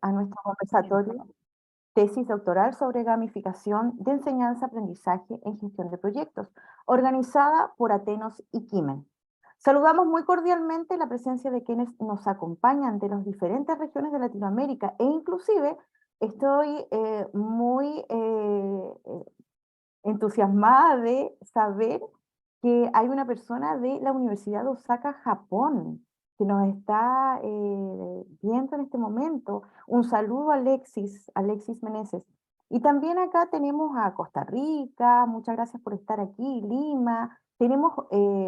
A nuestro conversatorio Tesis Doctoral sobre Gamificación de Enseñanza-Aprendizaje en Gestión de Proyectos, organizada por Atenos y Kimen. Saludamos muy cordialmente la presencia de quienes nos acompañan de las diferentes regiones de Latinoamérica e inclusive estoy muy entusiasmada de saber que hay una persona de la Universidad de Osaka, Japón, que nos está viendo en este momento. Un saludo a Alexis Meneses. Y también acá tenemos a Costa Rica, muchas gracias por estar aquí, Lima, tenemos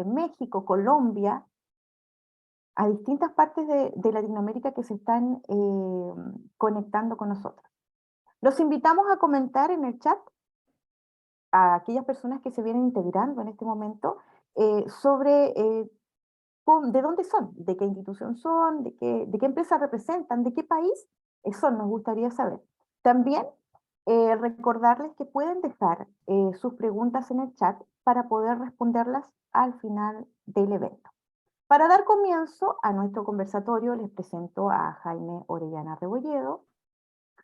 México, Colombia, a distintas partes de Latinoamérica que se están conectando con nosotros. Los invitamos a comentar en el chat a aquellas personas que se vienen integrando en este momento sobre de dónde son, de qué institución son, de qué empresa representan, de qué país son, nos gustaría saber. También recordarles que pueden dejar sus preguntas en el chat para poder responderlas al final del evento. Para dar comienzo a nuestro conversatorio, les presento a Jaime Orellana Rebolledo.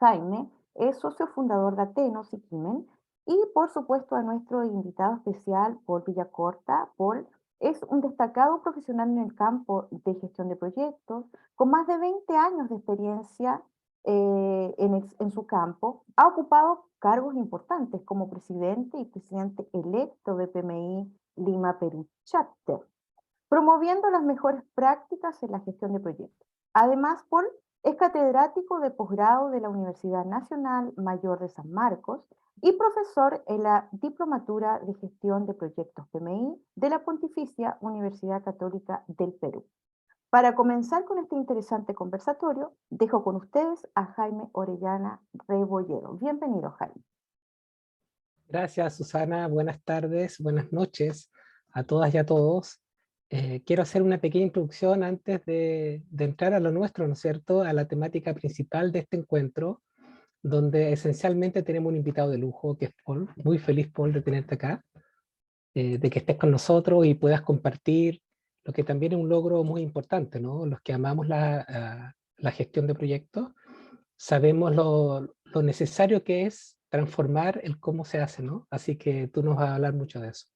Jaime es socio fundador de Atenos y Kimen, y por supuesto a nuestro invitado especial, Paul Villacorta. Paul es un destacado profesional en el campo de gestión de proyectos, con más de 20 años de experiencia en su campo. Ha ocupado cargos importantes como presidente y presidente electo de PMI Lima Perú Chapter, promoviendo las mejores prácticas en la gestión de proyectos. Además, Paul es catedrático de posgrado de la Universidad Nacional Mayor de San Marcos y profesor en la Diplomatura de Gestión de Proyectos PMI de la Pontificia Universidad Católica del Perú. Para comenzar con este interesante conversatorio, dejo con ustedes a Jaime Orellana Rebolledo. Bienvenido, Jaime. Gracias, Susana. Buenas tardes, buenas noches a todas y a todos. Quiero hacer una pequeña introducción antes de entrar a lo nuestro, ¿no es cierto?, a la temática principal de este encuentro, donde esencialmente tenemos un invitado de lujo, que es Paul. Muy feliz, Paul, de tenerte acá, de que estés con nosotros y puedas compartir lo que también es un logro muy importante, ¿no? Los que amamos la gestión de proyectos, sabemos lo necesario que es transformar el cómo se hace, ¿no? Así que tú nos vas a hablar mucho de eso.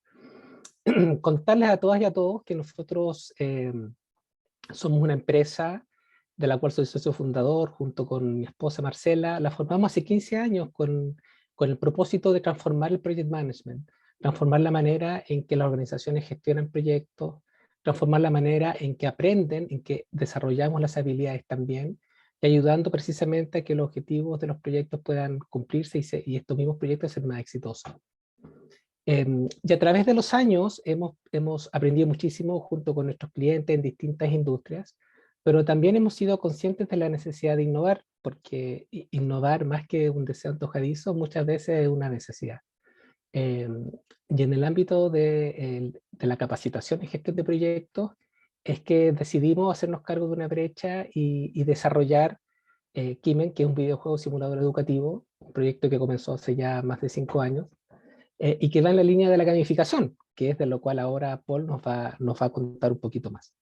Contarles a todas y a todos que nosotros somos una empresa de la cual soy socio fundador junto con mi esposa Marcela. La formamos hace 15 años con el propósito de transformar el project management, transformar la manera en que las organizaciones gestionan proyectos, transformar la manera en que aprenden, en que desarrollamos las habilidades también, y ayudando precisamente a que los objetivos de los proyectos puedan cumplirse y estos mismos proyectos ser más exitosos. Y a través de los años hemos aprendido muchísimo junto con nuestros clientes en distintas industrias, pero también hemos sido conscientes de la necesidad de innovar, porque innovar más que un deseo antojadizo muchas veces es una necesidad. Y en el ámbito de la capacitación y gestión de proyectos es que decidimos hacernos cargo de una brecha y desarrollar Kimen, que es un videojuego simulador educativo, un proyecto que comenzó hace ya más de 5 años, y que va en la línea de la gamificación, que es de lo cual ahora Paul nos va a contar un poquito más.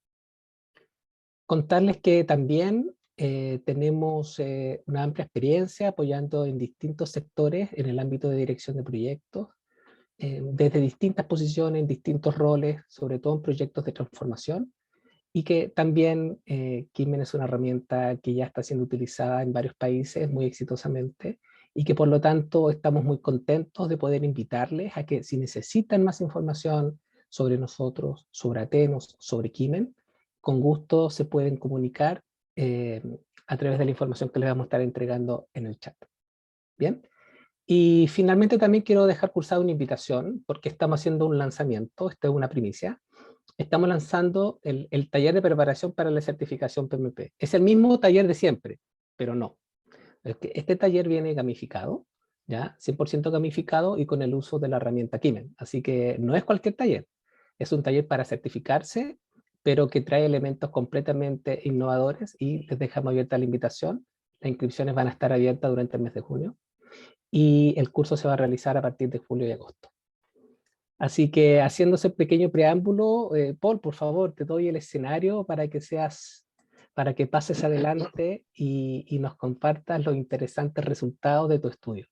Contarles que también tenemos una amplia experiencia apoyando en distintos sectores en el ámbito de dirección de proyectos, desde distintas posiciones, en distintos roles, sobre todo en proyectos de transformación, y que también Kimen es una herramienta que ya está siendo utilizada en varios países muy exitosamente, y que por lo tanto estamos muy contentos de poder invitarles a que si necesitan más información sobre nosotros, sobre Atenos, sobre Kimen, con gusto se pueden comunicar eh, a través de la información que les vamos a estar entregando en el chat. Bien. Y finalmente también quiero dejar cursada una invitación, porque estamos haciendo un lanzamiento, esta es una primicia. Estamos lanzando el taller de preparación para la certificación PMP. Es el mismo taller de siempre, pero no. Este taller viene gamificado, ¿ya? 100% gamificado y con el uso de la herramienta Kimen. Así que no es cualquier taller. Es un taller para certificarse, pero que trae elementos completamente innovadores y les dejamos abierta la invitación. Las inscripciones van a estar abiertas durante el mes de junio y el curso se va a realizar a partir de julio y agosto. Así que haciendo ese pequeño preámbulo, Paul, por favor, te doy el escenario para que seas para que pases adelante y nos compartas los interesantes resultados de tu estudio.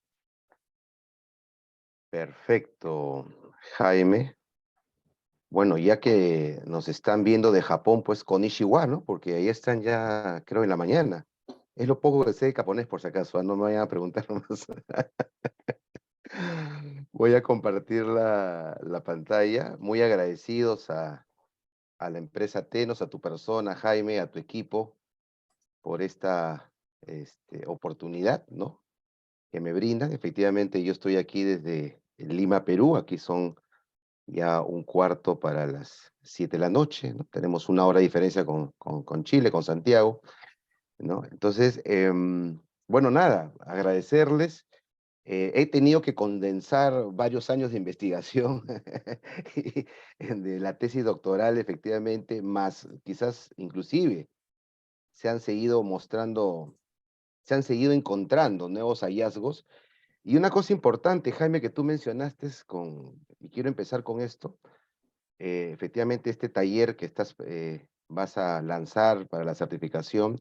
Perfecto, Jaime. Bueno, ya que nos están viendo de Japón, pues konnichiwa, ¿no? Porque ahí están ya, creo, en la mañana. Es lo poco que sé de japonés, por si acaso, no me vayan a preguntar más. Voy a compartir la pantalla. Muy agradecidos a la empresa Tenos, a tu persona, Jaime, a tu equipo, por esta oportunidad, ¿no? Que me brindan. Efectivamente, yo estoy aquí desde Lima, Perú. Aquí son ya 1/4 para las 7 de la noche, ¿no? Tenemos 1 hora de diferencia con Chile, con Santiago, ¿no? Entonces, bueno, nada, agradecerles. He tenido que condensar varios años de investigación de la tesis doctoral, efectivamente, más quizás inclusive se han seguido mostrando, se han seguido encontrando nuevos hallazgos. Y una cosa importante, Jaime, que tú mencionaste y quiero empezar con esto, efectivamente este taller que vas a lanzar para la certificación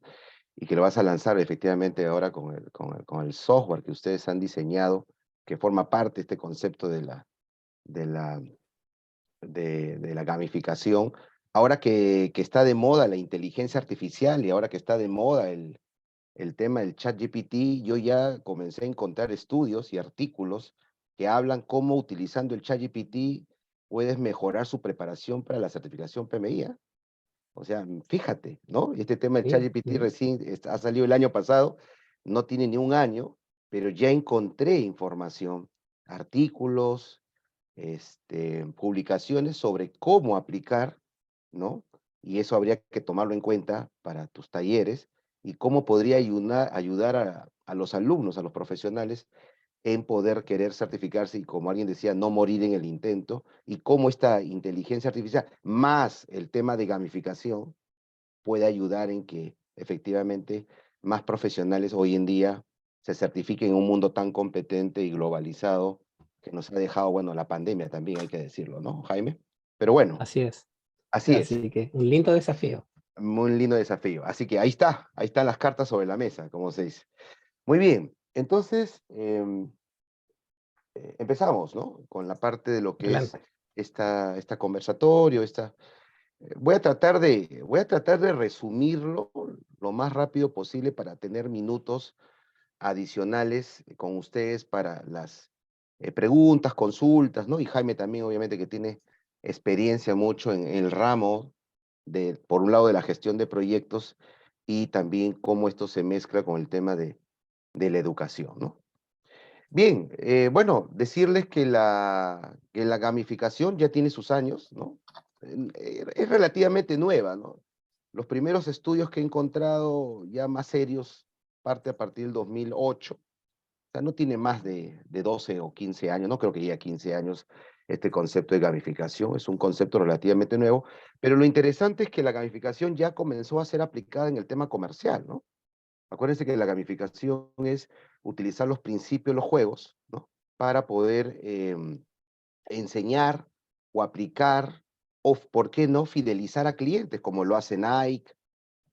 y que lo vas a lanzar efectivamente ahora con el software que ustedes han diseñado, que forma parte de este concepto de la, de la gamificación. Ahora que está de moda la inteligencia artificial y ahora que está de moda el tema del ChatGPT, yo ya comencé a encontrar estudios y artículos que hablan cómo utilizando el ChatGPT puedes mejorar su preparación para la certificación PMI. O sea, fíjate, ¿no? Este tema del Sí, ChatGPT recién ha salido el año pasado, no tiene ni un año, pero ya encontré información, artículos, publicaciones sobre cómo aplicar, ¿no? Y eso habría que tomarlo en cuenta para tus talleres y cómo podría ayudar a los alumnos, a los profesionales, en poder querer certificarse y, como alguien decía, no morir en el intento, y cómo esta inteligencia artificial, más el tema de gamificación, puede ayudar en que efectivamente más profesionales hoy en día se certifiquen en un mundo tan competente y globalizado que nos ha dejado, bueno, la pandemia también, hay que decirlo, ¿no, Jaime? Pero bueno, así es. así es, Así que un lindo desafío. muy lindo desafío. Así que ahí están las cartas sobre la mesa, como se dice. Muy bien, entonces empezamos, ¿no? Con la parte de lo que es Adelante. esta conversatorio, voy a tratar de resumirlo lo más rápido posible para tener minutos adicionales con ustedes para las preguntas, consultas, ¿no? Y Jaime también, obviamente, que tiene experiencia mucho en el ramo por un lado, de la gestión de proyectos y también cómo esto se mezcla con el tema de la educación, ¿no? Bien, bueno, decirles que la gamificación ya tiene sus años, ¿no? Es relativamente nueva, ¿no? Los primeros estudios que he encontrado ya más serios parte a partir del 2008, o sea, no tiene más de 12 o 15 años, no creo que llegue a 15 años este concepto de gamificación, es un concepto relativamente nuevo, pero lo interesante es que la gamificación ya comenzó a ser aplicada en el tema comercial, ¿no? Acuérdense que la gamificación es utilizar los principios de los juegos, ¿no? Para poder enseñar o aplicar, o, ¿por qué no?, fidelizar a clientes, como lo hace Nike,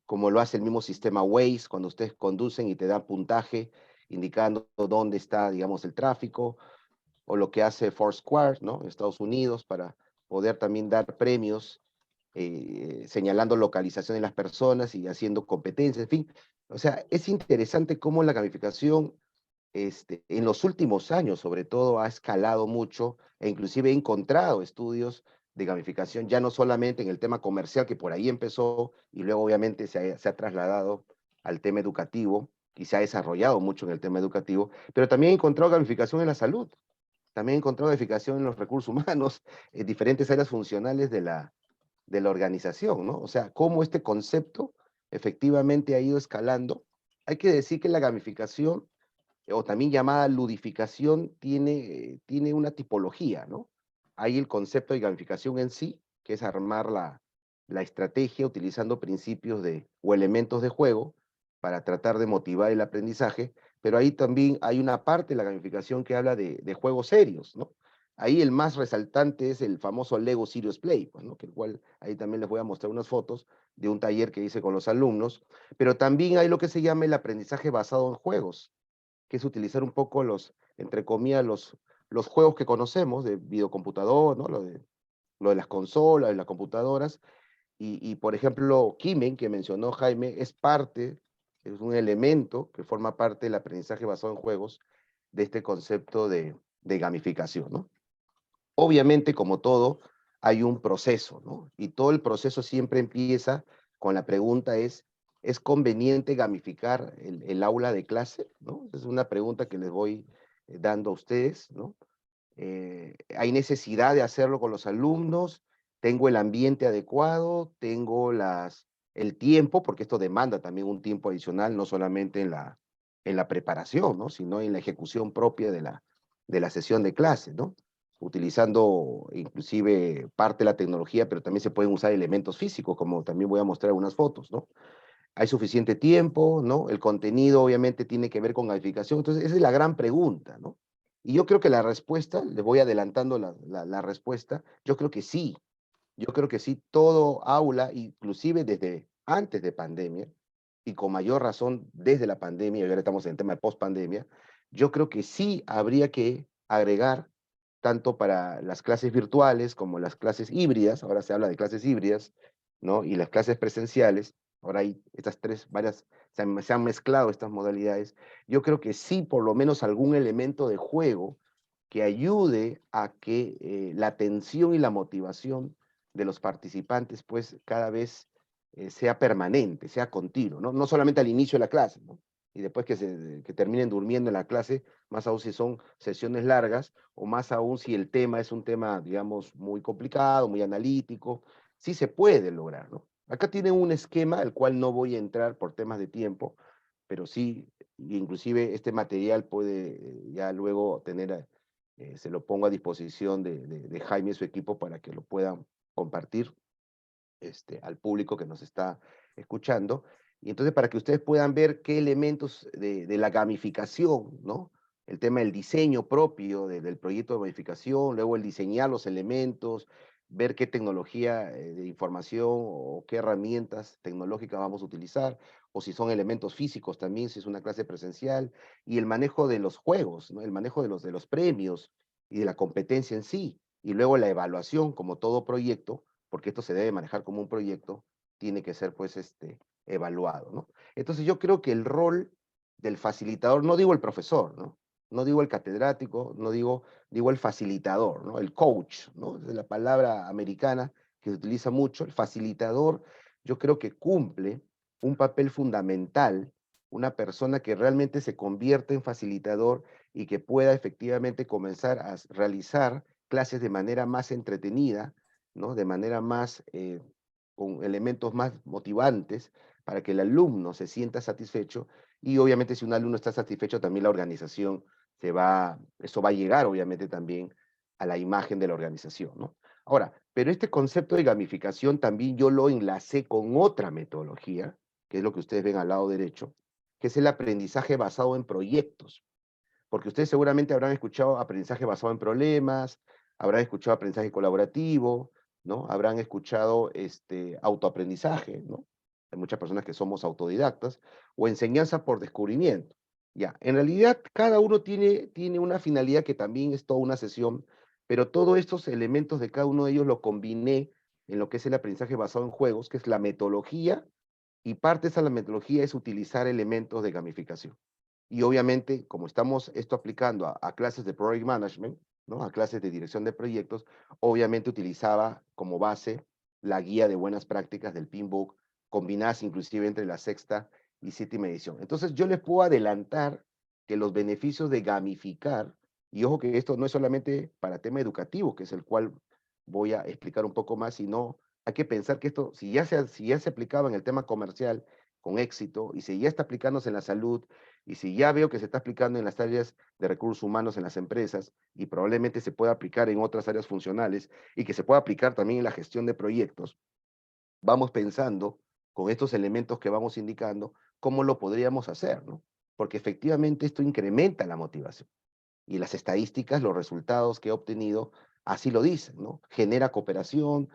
como lo hace el mismo sistema Waze, cuando ustedes conducen y te da puntaje indicando dónde está, digamos, el tráfico, o lo que hace Foursquare, ¿no?, en Estados Unidos, para poder también dar premios, señalando localización de las personas y haciendo competencias, en fin. O sea, es interesante cómo la gamificación en los últimos años, sobre todo, ha escalado mucho, e inclusive he encontrado estudios de gamificación, ya no solamente en el tema comercial, que por ahí empezó, y luego obviamente se ha trasladado al tema educativo, y se ha desarrollado mucho en el tema educativo, pero también he encontrado gamificación en la salud, también he encontrado gamificación en los recursos humanos, en diferentes áreas funcionales de la organización, ¿no? O sea, cómo este concepto efectivamente ha ido escalando. Hay que decir que la gamificación, o también llamada ludificación, tiene una tipología, ¿no? Hay el concepto de gamificación en sí, que es armar la estrategia utilizando principios o elementos de juego para tratar de motivar el aprendizaje, pero ahí también hay una parte de la gamificación que habla de juegos serios, ¿no? Ahí el más resaltante es el famoso Lego Serious Play, pues, ¿no? Que el cual ahí también les voy a mostrar unas fotos de un taller que hice con los alumnos, pero también hay lo que se llama el aprendizaje basado en juegos, que es utilizar un poco los, entre comillas, los juegos que conocemos de videocomputador, ¿no? Lo de las consolas, de las computadoras, y por ejemplo, Kimen, que mencionó Jaime, es parte, es un elemento que forma parte del aprendizaje basado en juegos de este concepto de gamificación, ¿no? Obviamente, como todo, hay un proceso, ¿no? Y todo el proceso siempre empieza con la pregunta ¿es conveniente gamificar el aula de clase? ¿No? Es una pregunta que les voy dando a ustedes, ¿no? ¿Hay necesidad de hacerlo con los alumnos? ¿Tengo el ambiente adecuado? ¿Tengo el tiempo? Porque esto demanda también un tiempo adicional, no solamente en la preparación, ¿no? Sino en la ejecución propia de la sesión de clase, ¿no? Utilizando inclusive parte de la tecnología, pero también se pueden usar elementos físicos, como también voy a mostrar unas fotos, ¿no? ¿Hay suficiente tiempo? ¿No? El contenido obviamente tiene que ver con gamificación. Entonces, esa es la gran pregunta, ¿no? Y yo creo que la respuesta, les voy adelantando la respuesta, yo creo que sí. Yo creo que sí, todo aula, inclusive desde antes de pandemia, y con mayor razón desde la pandemia, y ahora estamos en el tema de post-pandemia, yo creo que sí habría que agregar, tanto para las clases virtuales como las clases híbridas, ahora se habla de clases híbridas, ¿no? Y las clases presenciales, ahora hay estas tres, varias, se han mezclado estas modalidades, yo creo que sí, por lo menos algún elemento de juego que ayude a que la atención y la motivación de los participantes, pues cada vez sea permanente, sea continuo, ¿no? No solamente al inicio de la clase, ¿no? Y después que terminen durmiendo en la clase, más aún si son sesiones largas, o más aún si el tema es un tema, digamos, muy complicado, muy analítico, sí se puede lograr, ¿no? Acá tienen un esquema, el cual no voy a entrar por temas de tiempo, pero sí, inclusive este material puede ya luego tener, se lo pongo a disposición de Jaime y su equipo para que lo puedan compartir al público que nos está escuchando. Y entonces para que ustedes puedan ver qué elementos de la gamificación, ¿no? El tema del diseño propio del proyecto de gamificación, luego el diseñar los elementos, ver qué tecnología de información o qué herramientas tecnológicas vamos a utilizar, o si son elementos físicos también, si es una clase presencial, y el manejo de los juegos, ¿no? El manejo de los premios y de la competencia en sí, y luego la evaluación, como todo proyecto, porque esto se debe manejar como un proyecto, tiene que ser pues evaluado, ¿no? Entonces yo creo que el rol del facilitador, no digo el profesor, ¿no? No digo el catedrático, no digo el facilitador, ¿no? El coach, ¿no? Es la palabra americana que se utiliza mucho, el facilitador, yo creo que cumple un papel fundamental, una persona que realmente se convierte en facilitador y que pueda efectivamente comenzar a realizar clases de manera más entretenida, ¿no? De manera más, con elementos más motivantes para que el alumno se sienta satisfecho y obviamente si un alumno está satisfecho también la organización eso va a llegar obviamente también a la imagen de la organización, ¿no? Ahora, pero este concepto de gamificación también yo lo enlacé con otra metodología, que es lo que ustedes ven al lado derecho, que es el aprendizaje basado en proyectos. Porque ustedes seguramente habrán escuchado aprendizaje basado en problemas, habrán escuchado aprendizaje colaborativo, ¿no? Habrán escuchado autoaprendizaje, ¿no? Hay muchas personas que somos autodidactas, o enseñanza por descubrimiento. Ya, en realidad cada uno tiene una finalidad que también es toda una sesión, pero todos estos elementos de cada uno de ellos lo combiné en lo que es el aprendizaje basado en juegos, que es la metodología, y parte de esa la metodología es utilizar elementos de gamificación. Y obviamente, como estamos esto aplicando a clases de Project Management, ¿no? A clases de dirección de proyectos, obviamente utilizaba como base la guía de buenas prácticas del Pinbook, combinadas inclusive entre la sexta y séptima edición. Entonces yo les puedo adelantar que los beneficios de gamificar, y ojo que esto no es solamente para tema educativo, que es el cual voy a explicar un poco más, sino hay que pensar que esto, si ya se aplicaba en el tema comercial con éxito, y si ya está aplicándose en la salud, y si ya veo que se está aplicando en las áreas de recursos humanos en las empresas, y probablemente se pueda aplicar en otras áreas funcionales, y que se pueda aplicar también en la gestión de proyectos, vamos pensando con estos elementos que vamos indicando, cómo lo podríamos hacer, ¿no? Porque efectivamente esto incrementa la motivación. Y las estadísticas, los resultados que he obtenido, así lo dicen, ¿no? Genera cooperación,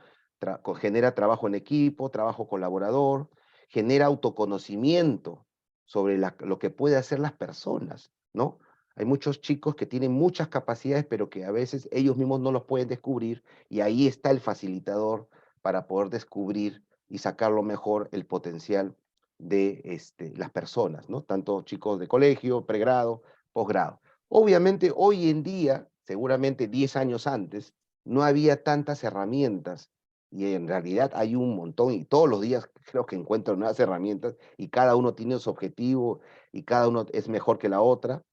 genera trabajo en equipo, trabajo colaborador, genera autoconocimiento sobre lo que puede hacer las personas, ¿no? Hay muchos chicos que tienen muchas capacidades, pero que a veces ellos mismos no los pueden descubrir, y ahí está el facilitador para poder descubrir y sacar lo mejor el potencial de las personas, ¿no? Tanto chicos de colegio, pregrado, posgrado. Obviamente, hoy en día, seguramente 10 años antes, no había tantas herramientas, y en realidad hay un montón, y todos los días creo que encuentro nuevas herramientas, y cada uno tiene su objetivo, y cada uno es mejor que la otra,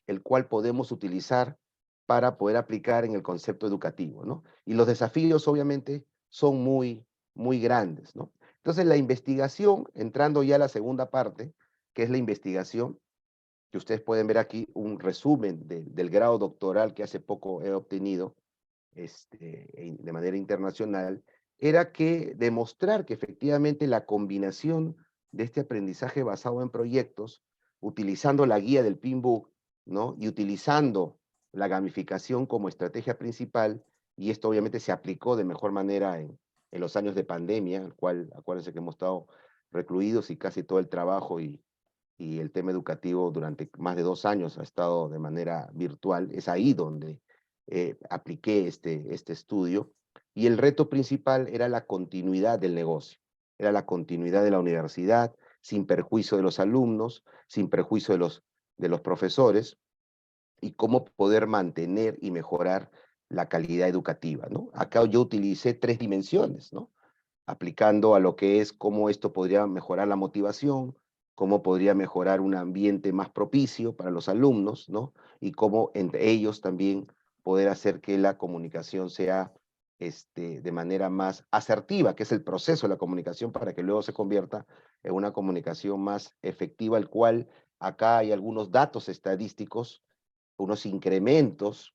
el cual podemos utilizar para poder aplicar en el concepto educativo, ¿no? Y los desafíos, obviamente, son muy, muy grandes, ¿no? Entonces, la investigación, entrando ya a la segunda parte, que es la investigación, que ustedes pueden ver aquí un resumen del grado doctoral que hace poco he obtenido de manera internacional, era que demostrar que efectivamente la combinación de este aprendizaje basado en proyectos, utilizando la guía del Pinbook, ¿no? Y utilizando la gamificación como estrategia principal, y esto obviamente se aplicó de mejor manera en los años de pandemia, al cual, acuérdense que hemos estado recluidos y casi todo el trabajo y el tema educativo durante más de 2 años ha estado de manera virtual. Es ahí donde apliqué este estudio, y el reto principal era la continuidad del negocio, era la continuidad de la universidad, sin perjuicio de los alumnos, sin perjuicio de los profesores, y cómo poder mantener y mejorar la calidad educativa, ¿no? Acá yo utilicé 3 dimensiones, ¿no? Aplicando a lo que es cómo esto podría mejorar la motivación, cómo podría mejorar un ambiente más propicio para los alumnos, ¿no? Y cómo entre ellos también poder hacer que la comunicación sea de manera más asertiva, que es el proceso de la comunicación, para que luego se convierta en una comunicación más efectiva, el cual acá hay algunos datos estadísticos, unos incrementos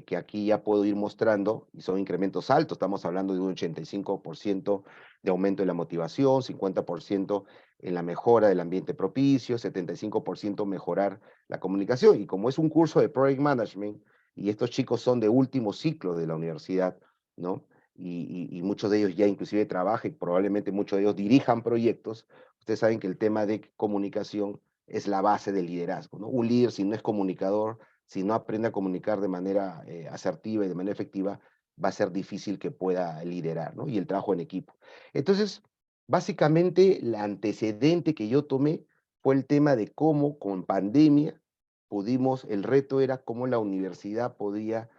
que aquí ya puedo ir mostrando, y son incrementos altos. Estamos hablando de un 85% de aumento de la motivación, 50% en la mejora del ambiente propicio, 75% mejorar la comunicación. Y como es un curso de Project Management, y estos chicos son de último ciclo de la universidad, ¿no? Y muchos de ellos ya inclusive trabajan, y probablemente muchos de ellos dirijan proyectos. Ustedes saben que el tema de comunicación es la base del liderazgo, ¿no? Un líder, si no es comunicador, si no aprende a comunicar de manera asertiva y de manera efectiva, va a ser difícil que pueda liderar, ¿no? Y el trabajo en equipo. Entonces, básicamente, el antecedente que yo tomé fue el tema de cómo con pandemia el reto era cómo la universidad podía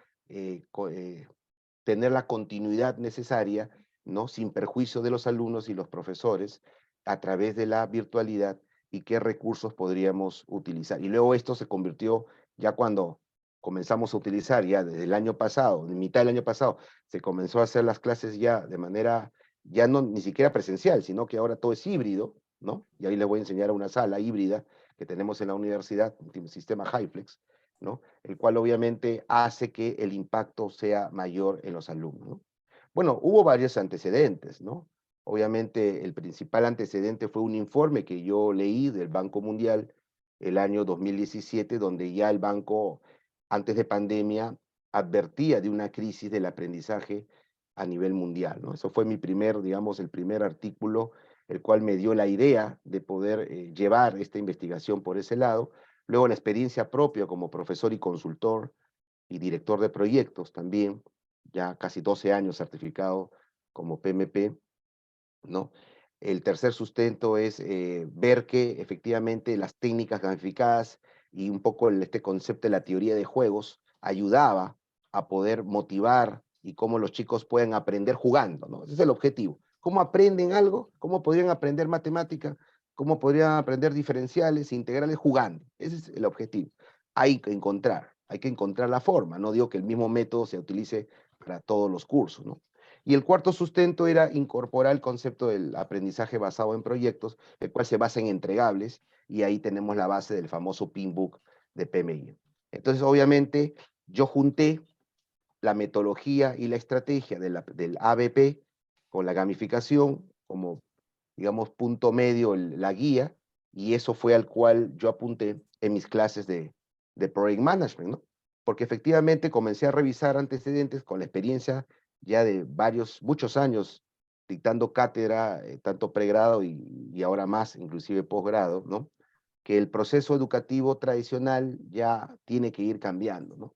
tener la continuidad necesaria, ¿no? Sin perjuicio de los alumnos y los profesores, a través de la virtualidad, y qué recursos podríamos utilizar. Y luego esto se convirtió, ya cuando comenzamos a utilizar, ya desde el año pasado, en mitad del año pasado, se comenzó a hacer las clases ya de manera, ya no ni siquiera presencial, sino que ahora todo es híbrido, ¿no? Y ahí les voy a enseñar una sala híbrida que tenemos en la universidad, un sistema HyFlex, ¿no? El cual obviamente hace que el impacto sea mayor en los alumnos, ¿no? Bueno, hubo varios antecedentes, ¿no? Obviamente el principal antecedente fue un informe que yo leí del Banco Mundial el año 2017, donde ya el banco, antes de pandemia, advertía de una crisis del aprendizaje a nivel mundial, ¿no? Eso fue mi primer, digamos, el primer artículo, el cual me dio la idea de poder llevar esta investigación por ese lado. Luego la experiencia propia como profesor y consultor y director de proyectos también, ya casi 12 años certificado como PMP, ¿no? El tercer sustento es ver que efectivamente las técnicas gamificadas y un poco este concepto de la teoría de juegos ayudaba a poder motivar, y cómo los chicos pueden aprender jugando, ¿no? Ese es el objetivo. ¿Cómo aprenden algo? ¿Cómo podrían aprender matemática? ¿Cómo podrían aprender diferenciales, integrales jugando? Ese es el objetivo. Hay que encontrar la forma. No digo que el mismo método se utilice para todos los cursos, ¿no? Y el cuarto sustento era incorporar el concepto del aprendizaje basado en proyectos, el cual se basa en entregables, y ahí tenemos la base del famoso Pinbook de PMI. Entonces, obviamente, yo junté la metodología y la estrategia del ABP con la gamificación como, digamos, punto medio, la guía, y eso fue al cual yo apunté en mis clases de Project Management, ¿no? porque efectivamente comencé a revisar antecedentes con la experiencia ya de muchos años dictando cátedra, tanto pregrado y ahora más, inclusive posgrado, ¿no? Que el proceso educativo tradicional ya tiene que ir cambiando, ¿no?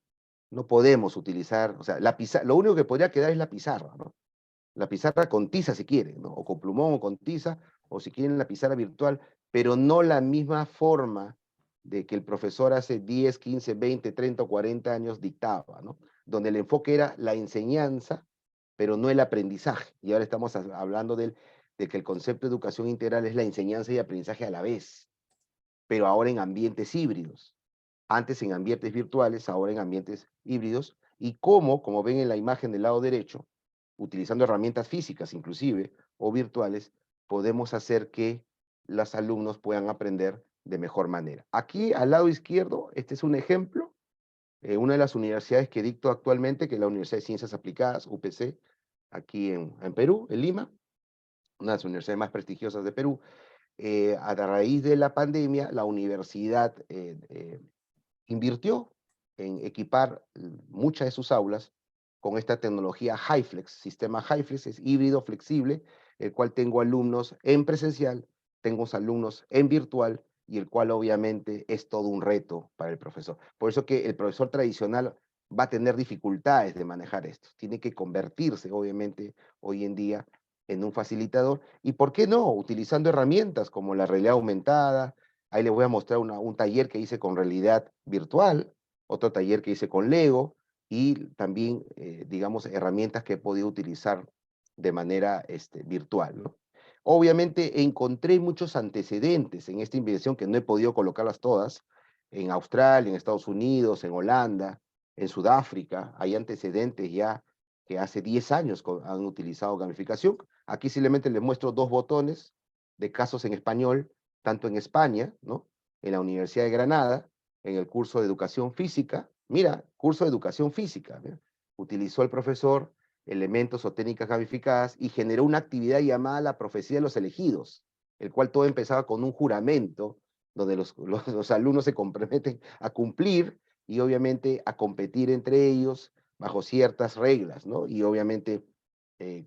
No podemos utilizar, o sea, lo único que podría quedar es la pizarra, ¿no? La pizarra con tiza si quieren, ¿no? O con plumón o con tiza, o si quieren la pizarra virtual, pero no la misma forma de que el profesor hace 10, 15, 20, 30 o 40 años dictaba, ¿no? Donde el enfoque era la enseñanza, pero no el aprendizaje. Y ahora estamos hablando de que el concepto de educación integral es la enseñanza y aprendizaje a la vez, pero ahora en ambientes híbridos. Antes en ambientes virtuales, ahora en ambientes híbridos, y cómo, como ven en la imagen del lado derecho, utilizando herramientas físicas inclusive, o virtuales, podemos hacer que los alumnos puedan aprender de mejor manera. Aquí, al lado izquierdo, este es un ejemplo, una de las universidades que dicto actualmente, que es la Universidad de Ciencias Aplicadas, UPC, aquí en Perú, en Lima, una de las universidades más prestigiosas de Perú. A raíz de la pandemia, la universidad invirtió en equipar muchas de sus aulas con esta tecnología HyFlex. Sistema HyFlex es híbrido flexible, el cual tengo alumnos en presencial, tengo alumnos en virtual, y el cual obviamente es todo un reto para el profesor. Por eso que el profesor tradicional va a tener dificultades de manejar esto. Tiene que convertirse, obviamente, hoy en día en un facilitador. ¿Y por qué no? Utilizando herramientas como la realidad aumentada. Ahí les voy a mostrar un taller que hice con realidad virtual, otro taller que hice con Lego, y también, digamos, herramientas que he podido utilizar de manera virtual, ¿no? Obviamente encontré muchos antecedentes en esta investigación que no he podido colocarlas todas, en Australia, en Estados Unidos, en Holanda, en Sudáfrica. Hay antecedentes ya que hace 10 años han utilizado gamificación. Aquí simplemente les muestro 2 botones de casos en español, tanto en España, ¿no? En la Universidad de Granada, en el curso de Educación Física. Mira, curso de Educación Física. ¿Ve? Utilizó el profesor elementos o técnicas gamificadas y generó una actividad llamada la profecía de los elegidos, el cual todo empezaba con un juramento donde los alumnos se comprometen a cumplir y obviamente a competir entre ellos bajo ciertas reglas, ¿no? Y obviamente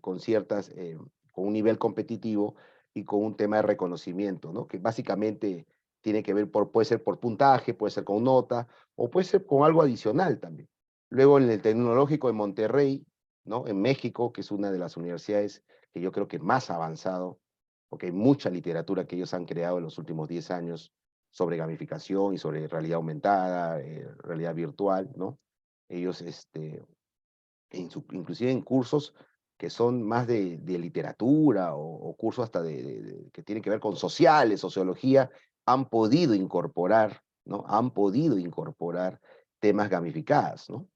con con un nivel competitivo y con un tema de reconocimiento, ¿no? Que básicamente tiene que ver, puede ser por puntaje, puede ser con nota, o puede ser con algo adicional también. Luego en el Tecnológico de Monterrey, ¿no? En México, que es una de las universidades que yo creo que más ha avanzado, porque hay mucha literatura que ellos han creado en los últimos 10 años sobre gamificación y sobre realidad aumentada, realidad virtual, ¿no? Ellos, inclusive en cursos que son más de literatura o cursos hasta que tienen que ver con sociales, sociología, han podido incorporar, ¿no? Han podido incorporar temas gamificados, ¿no?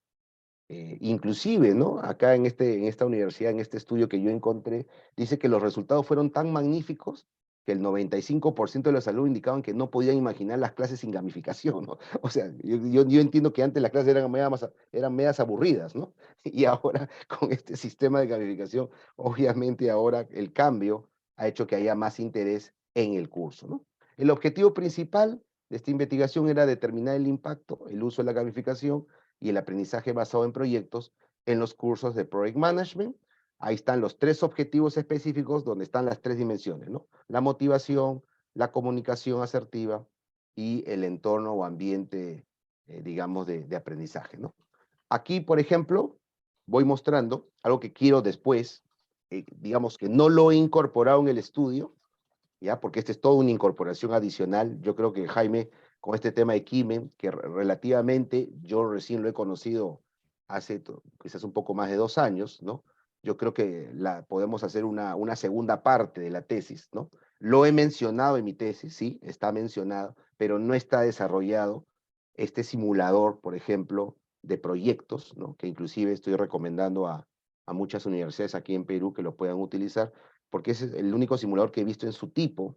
Inclusive, ¿no? Acá en esta universidad, en este estudio que yo encontré, dice que los resultados fueron tan magníficos que el 95% de los alumnos indicaban que no podían imaginar las clases sin gamificación, ¿no? O sea, yo entiendo que antes las clases eran medias aburridas, ¿no? Y ahora con este sistema de gamificación, obviamente ahora el cambio ha hecho que haya más interés en el curso, ¿no? El objetivo principal de esta investigación era determinar el impacto, el uso de la gamificación y el aprendizaje basado en proyectos en los cursos de Project Management. Ahí están los 3 objetivos específicos donde están las 3 dimensiones, ¿no? La motivación, la comunicación asertiva y el entorno o ambiente, digamos, de aprendizaje, ¿no? Aquí, por ejemplo, voy mostrando algo que quiero después, digamos que no lo he incorporado en el estudio, ¿ya? Porque esta es toda una incorporación adicional. Yo creo que Jaime, con este tema de Kimen, que relativamente yo recién lo he conocido hace quizás un poco más de 2 años, ¿no? Yo creo que podemos hacer una segunda parte de la tesis, ¿no? Lo he mencionado en mi tesis, sí, está mencionado, pero no está desarrollado este simulador, por ejemplo, de proyectos, ¿no? Que inclusive estoy recomendando a muchas universidades aquí en Perú que lo puedan utilizar, porque ese es el único simulador que he visto en su tipo,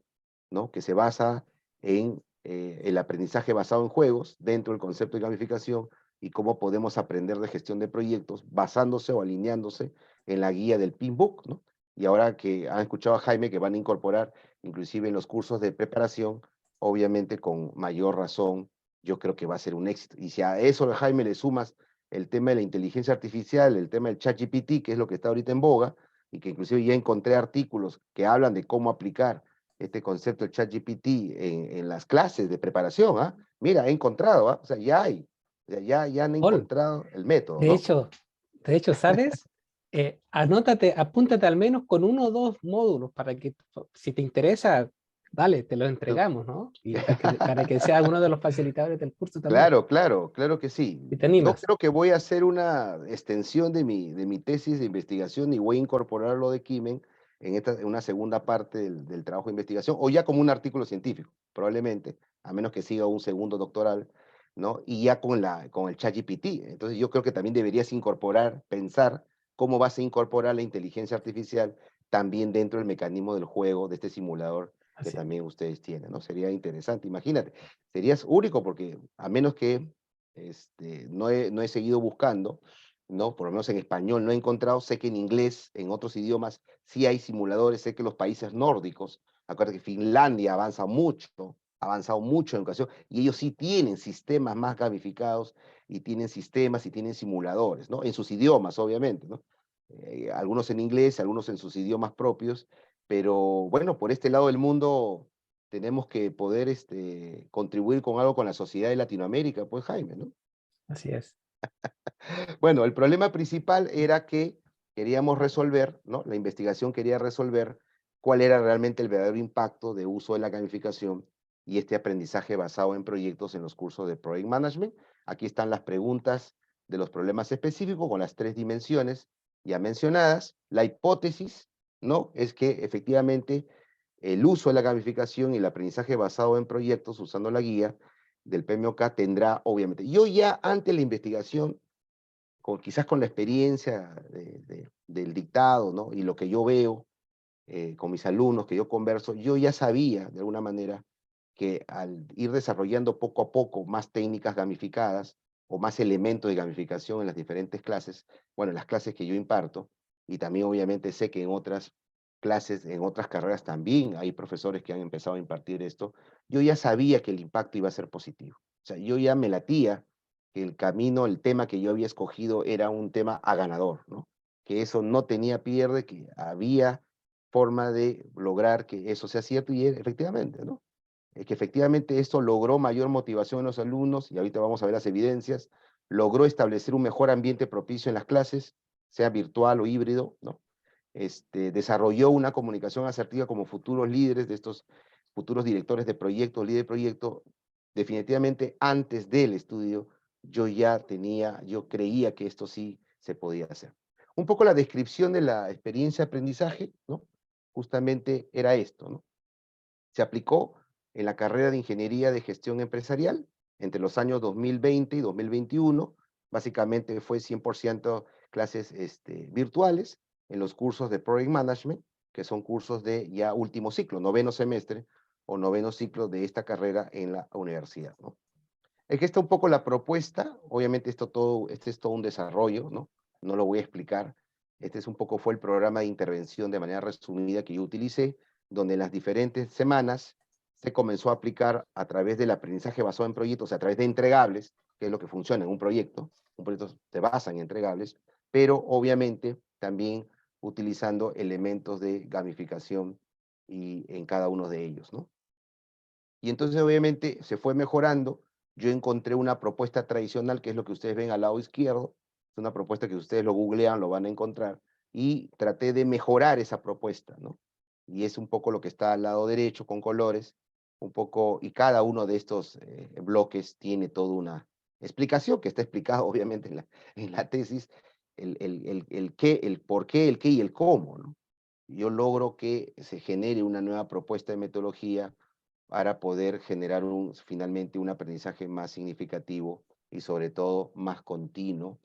¿no? Que se basa en el aprendizaje basado en juegos dentro del concepto de gamificación y cómo podemos aprender de gestión de proyectos basándose o alineándose en la guía del Pinbook, ¿no? Y ahora que han escuchado a Jaime que van a incorporar inclusive en los cursos de preparación, obviamente con mayor razón yo creo que va a ser un éxito. Y si a eso, Jaime, le sumas el tema de la inteligencia artificial, el tema del ChatGPT, que es lo que está ahorita en boga, y que inclusive ya encontré artículos que hablan de cómo aplicar este concepto del ChatGPT en las clases de preparación, ¿ah? Mira, he encontrado, ¿ah? O sea, ya hay, o sea, ya han Paul, encontrado el método, de ¿no? hecho, de hecho, ¿sabes? Apúntate al menos con 1 o 2 módulos para que, si te interesa, dale, te los entregamos, ¿no? Y para que seas uno de los facilitadores del curso también, Claro, claro, claro que sí. si te Yo animas. creo que voy a hacer una extensión de mi tesis de investigación y voy a incorporar lo de Kimen en una segunda parte del trabajo de investigación, o ya como un artículo científico, probablemente, a menos que siga un segundo doctoral, ¿no? Y ya con el ChatGPT. Entonces yo creo que también deberías incorporar, pensar cómo vas a incorporar la inteligencia artificial también dentro del mecanismo del juego, de este simulador que Así, también ustedes tienen, ¿no? Sería interesante, imagínate. Serías único porque a menos que no he seguido buscando, ¿no? Por lo menos en español no he encontrado, sé que en inglés, en otros idiomas, sí hay simuladores, sé que los países nórdicos, acuérdate que Finlandia ha avanzado mucho en educación, y ellos sí tienen sistemas más gamificados, y tienen sistemas y tienen simuladores, ¿no? En sus idiomas, obviamente, ¿no? Algunos en inglés, algunos en sus idiomas propios, pero bueno, por este lado del mundo tenemos que poder contribuir con algo con la sociedad de Latinoamérica, pues Jaime, ¿no? así es. Bueno, el problema principal era que queríamos resolver, ¿no? La investigación quería resolver cuál era realmente el verdadero impacto de uso de la gamificación y este aprendizaje basado en proyectos en los cursos de Project Management. Aquí están las preguntas de los problemas específicos con las 3 dimensiones ya mencionadas. La hipótesis, ¿no? Es que efectivamente el uso de la gamificación y el aprendizaje basado en proyectos usando la guía del PMOK tendrá, obviamente, yo ya ante la investigación, quizás con la experiencia del dictado, ¿no? Y lo que yo veo con mis alumnos, que yo converso, yo ya sabía, de alguna manera, que al ir desarrollando poco a poco más técnicas gamificadas o más elementos de gamificación en las diferentes clases, bueno, en las clases que yo imparto, y también obviamente sé que en otras clases, en otras carreras también hay profesores que han empezado a impartir esto, yo ya sabía que el impacto iba a ser positivo. O sea, yo ya me latía que el camino, el tema que yo había escogido era un tema a ganador, ¿no? Que eso no tenía pierde, que había forma de lograr que eso sea cierto, y efectivamente, ¿no? Que efectivamente esto logró mayor motivación en los alumnos, y ahorita vamos a ver las evidencias, logró establecer un mejor ambiente propicio en las clases, sea virtual o híbrido, ¿no? Desarrolló una comunicación asertiva como futuros líderes de estos futuros directores de proyectos, líder de proyecto. Definitivamente antes del estudio yo creía que esto sí se podía hacer. Un poco la descripción de la experiencia de aprendizaje, ¿no? Justamente era esto, ¿no? Se aplicó en la carrera de Ingeniería de Gestión Empresarial entre los años 2020 y 2021. Básicamente fue 100% clases virtuales en los cursos de Project Management, que son cursos de ya último ciclo, 9º semestre o 9º ciclo de esta carrera en la universidad, ¿no? Es que está un poco la propuesta, obviamente este es todo un desarrollo, ¿no? No lo voy a explicar. Este es un poco, fue el programa de intervención de manera resumida que yo utilicé, donde en las diferentes semanas se comenzó a aplicar a través del aprendizaje basado en proyectos, a través de entregables, que es lo que funciona en un proyecto se basa en entregables, pero obviamente también utilizando elementos de gamificación y en cada uno de ellos, ¿no? Y entonces obviamente se fue mejorando. Yo encontré una propuesta tradicional, que es lo que ustedes ven al lado izquierdo. Es una propuesta que ustedes lo googlean, lo van a encontrar. Y traté de mejorar esa propuesta, ¿no? Y es un poco lo que está al lado derecho con colores, un poco, y cada uno de estos bloques tiene toda una explicación que está explicada obviamente en la tesis, el qué, el por qué, el qué y el cómo, ¿no? Yo logro que se genere una nueva propuesta de metodología para poder generar finalmente un aprendizaje más significativo y sobre todo más continuo.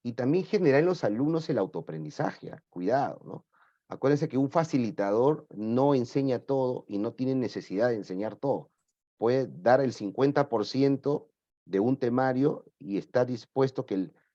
Y también generar en los alumnos el autoaprendizaje, cuidado, ¿no? Acuérdense que un facilitador no enseña todo y no tiene necesidad de enseñar todo. Puede dar el 50% de un temario y está dispuesto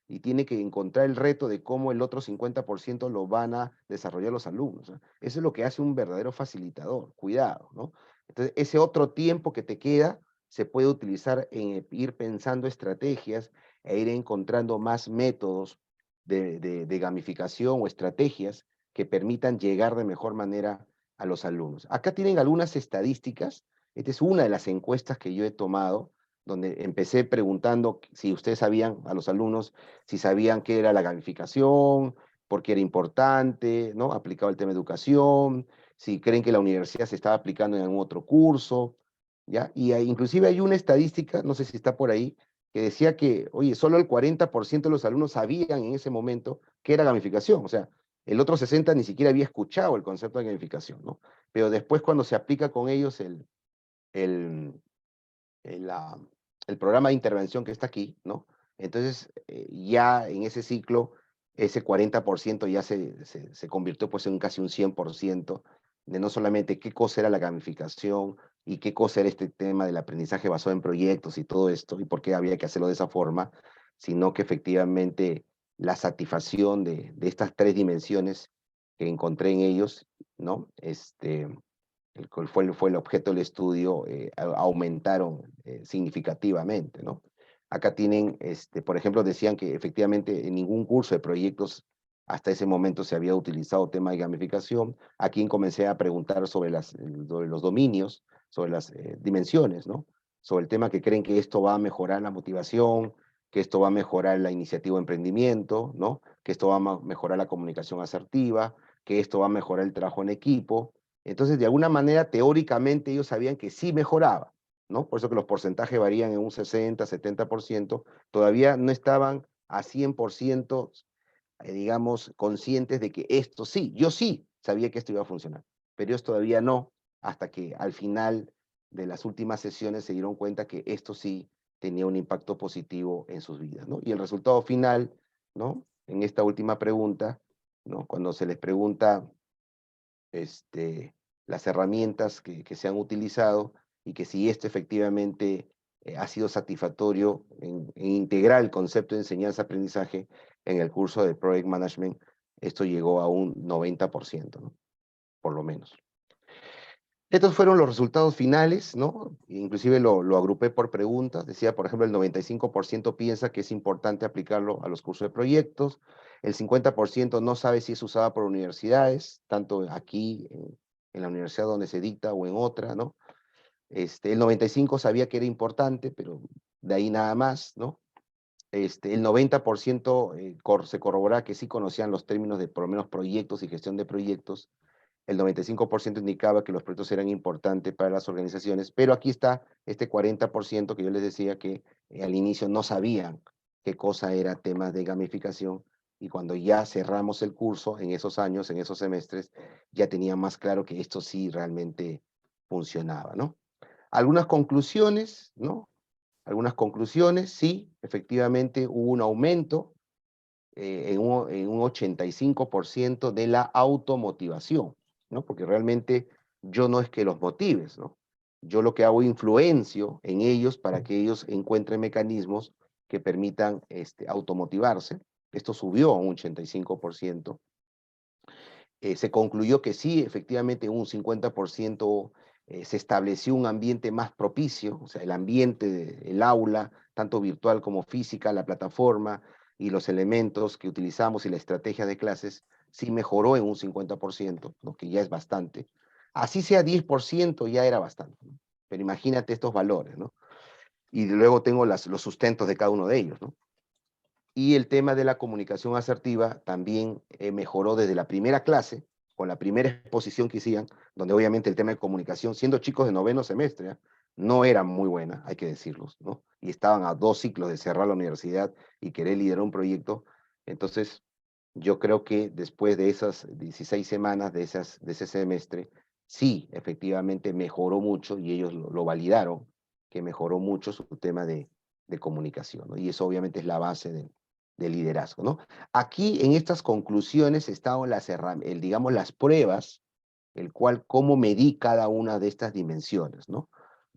y tiene que encontrar el reto de cómo el otro 50% lo van a desarrollar los alumnos, ¿no? Eso es lo que hace un verdadero facilitador, cuidado, ¿no? Entonces, ese otro tiempo que te queda, se puede utilizar en ir pensando estrategias e ir encontrando más métodos de gamificación o estrategias que permitan llegar de mejor manera a los alumnos. Acá tienen algunas estadísticas. Esta es una de las encuestas que yo he tomado, donde empecé preguntando si ustedes sabían, a los alumnos, si sabían qué era la gamificación, por qué era importante, ¿no? Aplicado al tema de educación, si creen que la universidad se estaba aplicando en algún otro curso, ¿ya? Y inclusive hay una estadística, no sé si está por ahí, que decía que, oye, solo el 40% de los alumnos sabían en ese momento qué era gamificación, o sea, el otro 60% ni siquiera había escuchado el concepto de gamificación, ¿no? Pero después cuando se aplica con ellos el, la- el programa de intervención que está aquí, ¿no? Entonces, ya en ese ciclo, ese 40% ya se convirtió pues en casi un 100% de no solamente qué cosa era la gamificación y qué cosa era este tema del aprendizaje basado en proyectos y todo esto, y por qué había que hacerlo de esa forma, sino que efectivamente la satisfacción de estas tres dimensiones que encontré en ellos, ¿no? El cual fue el objeto del estudio, aumentaron significativamente, ¿no? Acá tienen, por ejemplo, decían que efectivamente en ningún curso de proyectos hasta ese momento se había utilizado tema de gamificación. Aquí comencé a preguntar sobre los dominios, sobre las dimensiones, ¿no? Sobre el tema que creen que esto va a mejorar la motivación, que esto va a mejorar la iniciativa de emprendimiento, ¿no? Que esto va a mejorar la comunicación asertiva, que esto va a mejorar el trabajo en equipo. Entonces, de alguna manera, teóricamente, ellos sabían que sí mejoraba, ¿no? Por eso que los porcentajes varían en un 60, 70%. Todavía no estaban a 100%, digamos, conscientes de que esto sí, yo sí sabía que esto iba a funcionar, pero ellos todavía no, hasta que al final de las últimas sesiones se dieron cuenta que esto sí tenía un impacto positivo en sus vidas, ¿no? Y el resultado final, ¿no? En esta última pregunta, ¿no? Cuando se les pregunta las herramientas que se han utilizado y que si esto efectivamente ha sido satisfactorio en integrar el concepto de enseñanza-aprendizaje en el curso de Project Management, esto llegó a un 90%, ¿no? Por lo menos. Estos fueron los resultados finales, ¿no? Inclusive lo agrupé por preguntas. Decía, por ejemplo, el 95% piensa que es importante aplicarlo a los cursos de proyectos. El 50% no sabe si es usada por universidades, tanto aquí en la universidad donde se dicta o en otra, ¿no? El 95% sabía que era importante, pero de ahí nada más, ¿no? El 90% se corrobora que sí conocían los términos de por lo menos proyectos y gestión de proyectos. El 95% indicaba que los proyectos eran importantes para las organizaciones, pero aquí está este 40% que yo les decía que al inicio no sabían qué cosa era temas de gamificación, y cuando ya cerramos el curso, en esos años, en esos semestres, ya tenían más claro que esto sí realmente funcionaba, ¿no? Algunas conclusiones, ¿no? Algunas conclusiones, sí, efectivamente hubo un aumento en un 85% de la automotivación, ¿no? Porque realmente yo no es que los motives, ¿no? Yo lo que hago influencio en ellos para que ellos encuentren mecanismos que permitan automotivarse. Esto subió a un 85%. Se concluyó que sí, efectivamente, un 50% se estableció un ambiente más propicio, o sea, el ambiente, el aula, tanto virtual como física, la plataforma y los elementos que utilizamos y la estrategia de clases, sí mejoró en un 50%, lo que ya es bastante. Así sea 10%, ya era bastante, ¿no? Pero imagínate estos valores, ¿no? Y luego tengo los sustentos de cada uno de ellos, ¿no? Y el tema de la comunicación asertiva también mejoró desde la primera clase, con la primera exposición que hacían, donde obviamente el tema de comunicación, siendo chicos de noveno semestre, no era muy buena, hay que decirlos, ¿no? Y estaban a 2 ciclos de cerrar la universidad y querer liderar un proyecto. Entonces, yo creo que después de esas 16 semanas de ese semestre, sí, efectivamente mejoró mucho, y ellos lo validaron, que mejoró mucho su tema de comunicación, ¿no? Y eso obviamente es la base de liderazgo, ¿no? Aquí en estas conclusiones estaban digamos, las pruebas, el cual, cómo medí cada una de estas dimensiones, ¿no?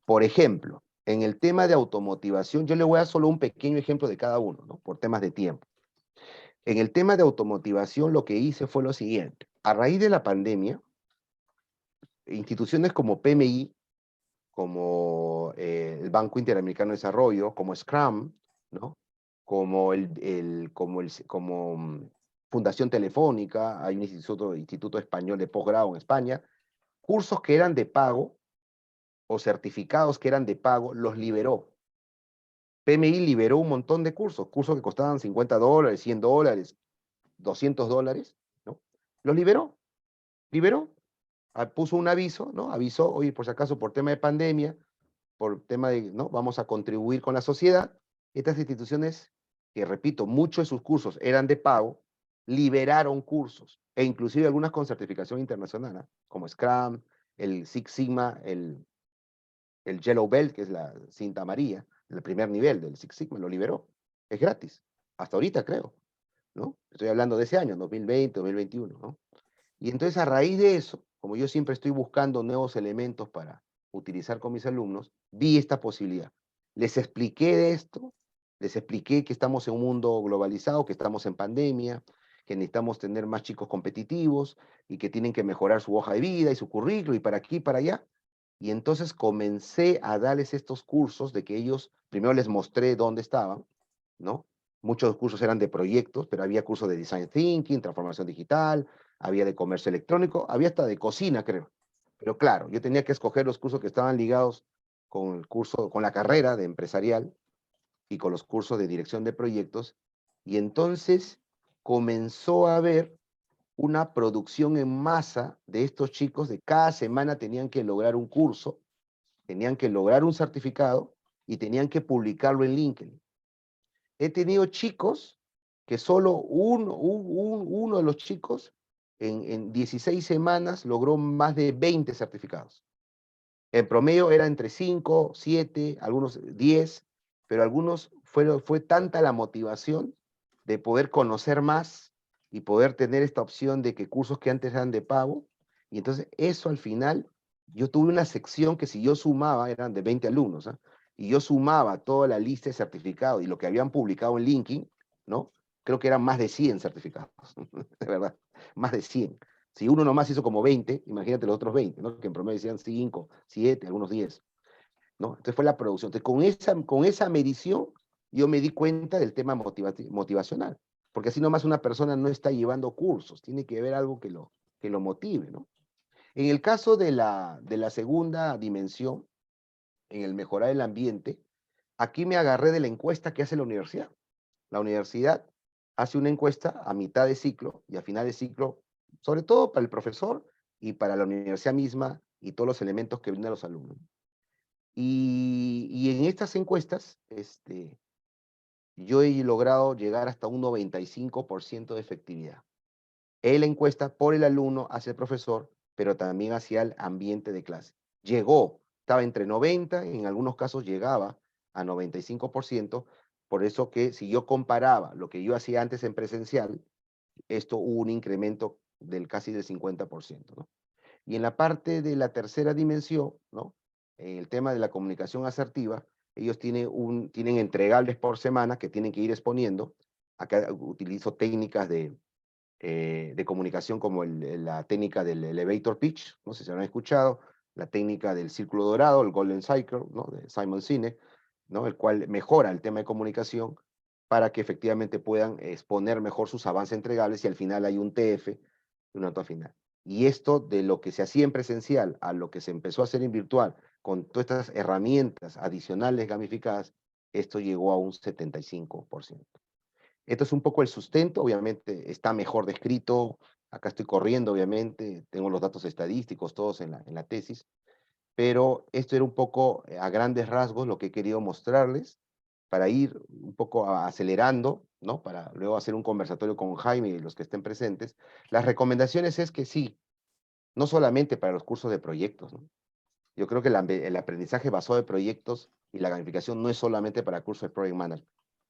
Por ejemplo, en el tema de automotivación, yo le voy a dar solo un pequeño ejemplo de cada uno, ¿no? Por temas de tiempo. En el tema de automotivación, lo que hice fue lo siguiente. A raíz de la pandemia, instituciones como PMI como el Banco Interamericano de Desarrollo, como Scrum, ¿no? Como, Fundación Telefónica, hay un instituto español de posgrado en España, cursos que eran de pago o certificados que eran de pago, los liberó. PMI liberó un montón de cursos que costaban $50, $100, $200, ¿no? Los liberó, puso un aviso, ¿no? Avisó, oye, por si acaso, por tema de pandemia, por tema de, ¿no? Vamos a contribuir con la sociedad. Estas instituciones, que repito, muchos de sus cursos eran de pago, liberaron cursos, e inclusive algunas con certificación internacional, ¿eh? Como Scrum, el Six Sigma, el Yellow Belt, que es la cinta amarilla, el primer nivel del Six Sigma, lo liberó. Es gratis, hasta ahorita creo, ¿no? Estoy hablando de ese año, 2020, 2021, ¿no? Y entonces a raíz de eso, como yo siempre estoy buscando nuevos elementos para utilizar con mis alumnos, vi esta posibilidad. Les expliqué de esto, les expliqué que estamos en un mundo globalizado, que estamos en pandemia, que necesitamos tener más chicos competitivos y que tienen que mejorar su hoja de vida y su currículo y para aquí y para allá. Y entonces comencé a darles estos cursos de que ellos, primero les mostré dónde estaban, ¿no? Muchos cursos eran de proyectos, pero había cursos de design thinking, transformación digital, había de comercio electrónico, había hasta de cocina, creo. Pero claro, yo tenía que escoger los cursos que estaban ligados con el curso, con la carrera de empresarial y con los cursos de dirección de proyectos. Y entonces comenzó a haber una producción en masa de estos chicos, de cada semana tenían que lograr un curso, tenían que lograr un certificado y tenían que publicarlo en LinkedIn. He tenido chicos que solo uno de los chicos en 16 semanas logró más de 20 certificados. En promedio era entre 5, 7, algunos 10, pero algunos fue tanta la motivación de poder conocer más y poder tener esta opción de que cursos que antes eran de pago, y entonces eso al final, yo tuve una sección que si yo sumaba, eran de 20 alumnos, ¿eh? Y yo sumaba toda la lista de certificados y lo que habían publicado en LinkedIn, ¿no? Creo que eran más de 100 certificados, de verdad, más de 100. Si uno nomás hizo como 20, imagínate los otros 20, ¿no? Que en promedio decían 5, 7, algunos 10, ¿no? Entonces fue la producción. Entonces con esa medición yo me di cuenta del tema motivacional, porque así nomás una persona no está llevando cursos, tiene que haber algo que lo motive, ¿no? En el caso de la segunda dimensión, en el mejorar el ambiente, aquí me agarré de la encuesta que hace la universidad. La universidad hace una encuesta a mitad de ciclo y a final de ciclo, sobre todo para el profesor y para la universidad misma y todos los elementos que brindan los alumnos. Y en estas encuestas, yo he logrado llegar hasta un 95% de efectividad. En la encuesta por el alumno hacia el profesor, pero también hacia el ambiente de clase. Estaba entre 90, en algunos casos llegaba a 95%, por eso que si yo comparaba lo que yo hacía antes en presencial, esto hubo un incremento casi del 50%, ¿no? Y en la parte de la tercera dimensión, ¿no? En el tema de la comunicación asertiva, ellos tienen entregables por semana que tienen que ir exponiendo. Acá utilizo técnicas de comunicación como la técnica del elevator pitch, no sé si lo han escuchado, la técnica del círculo dorado, el Golden Cycle, ¿no? De Simon Sinek, ¿no? El cual mejora el tema de comunicación para que efectivamente puedan exponer mejor sus avances entregables y al final hay un TF, una nota final. Y esto de lo que se hacía en presencial a lo que se empezó a hacer en virtual, con todas estas herramientas adicionales gamificadas, esto llegó a un 75%. Esto es un poco el sustento, obviamente está mejor descrito, acá estoy corriendo, obviamente, tengo los datos estadísticos todos en la tesis, pero esto era un poco a grandes rasgos lo que he querido mostrarles para ir un poco acelerando, ¿no? Para luego hacer un conversatorio con Jaime y los que estén presentes. Las recomendaciones es que sí, no solamente para los cursos de proyectos, ¿no? Yo creo que el aprendizaje basado de proyectos y la gamificación no es solamente para cursos de Project Manager.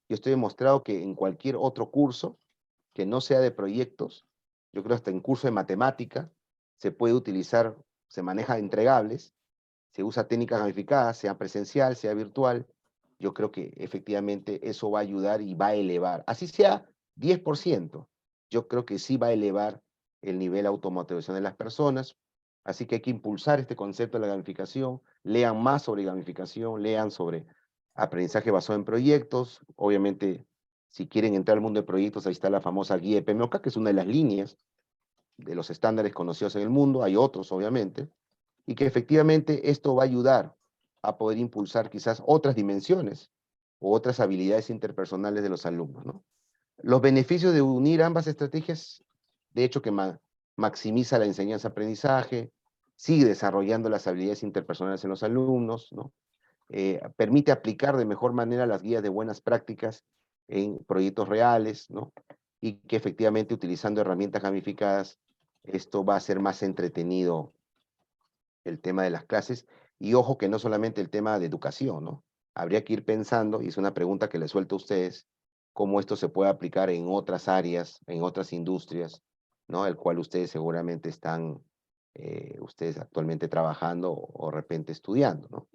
Yo estoy demostrado que en cualquier otro curso que no sea de proyectos, yo creo hasta en curso de matemática, se puede utilizar, se maneja entregables, se usa técnicas gamificadas, sea presencial, sea virtual. Yo creo que efectivamente eso va a ayudar y va a elevar, así sea 10%, yo creo que sí va a elevar el nivel de automotivación de las personas, Así que hay que impulsar este concepto de la gamificación, lean más sobre gamificación, lean sobre aprendizaje basado en proyectos. Obviamente, si quieren entrar al mundo de proyectos, ahí está la famosa guía de PMOK, que es una de las líneas de los estándares conocidos en el mundo, hay otros obviamente, y que efectivamente esto va a ayudar a poder impulsar quizás otras dimensiones o otras habilidades interpersonales de los alumnos, ¿no? Los beneficios de unir ambas estrategias, de hecho que maximiza la enseñanza-aprendizaje, sigue desarrollando las habilidades interpersonales en los alumnos, ¿no? Permite aplicar de mejor manera las guías de buenas prácticas en proyectos reales, ¿no? Y que efectivamente utilizando herramientas gamificadas, esto va a ser más entretenido el tema de las clases. Y ojo que no solamente el tema de educación, ¿no? Habría que ir pensando, y es una pregunta que les suelto a ustedes, cómo esto se puede aplicar en otras áreas, en otras industrias, ¿no? El cual ustedes seguramente están, ustedes actualmente trabajando o de repente estudiando, ¿no?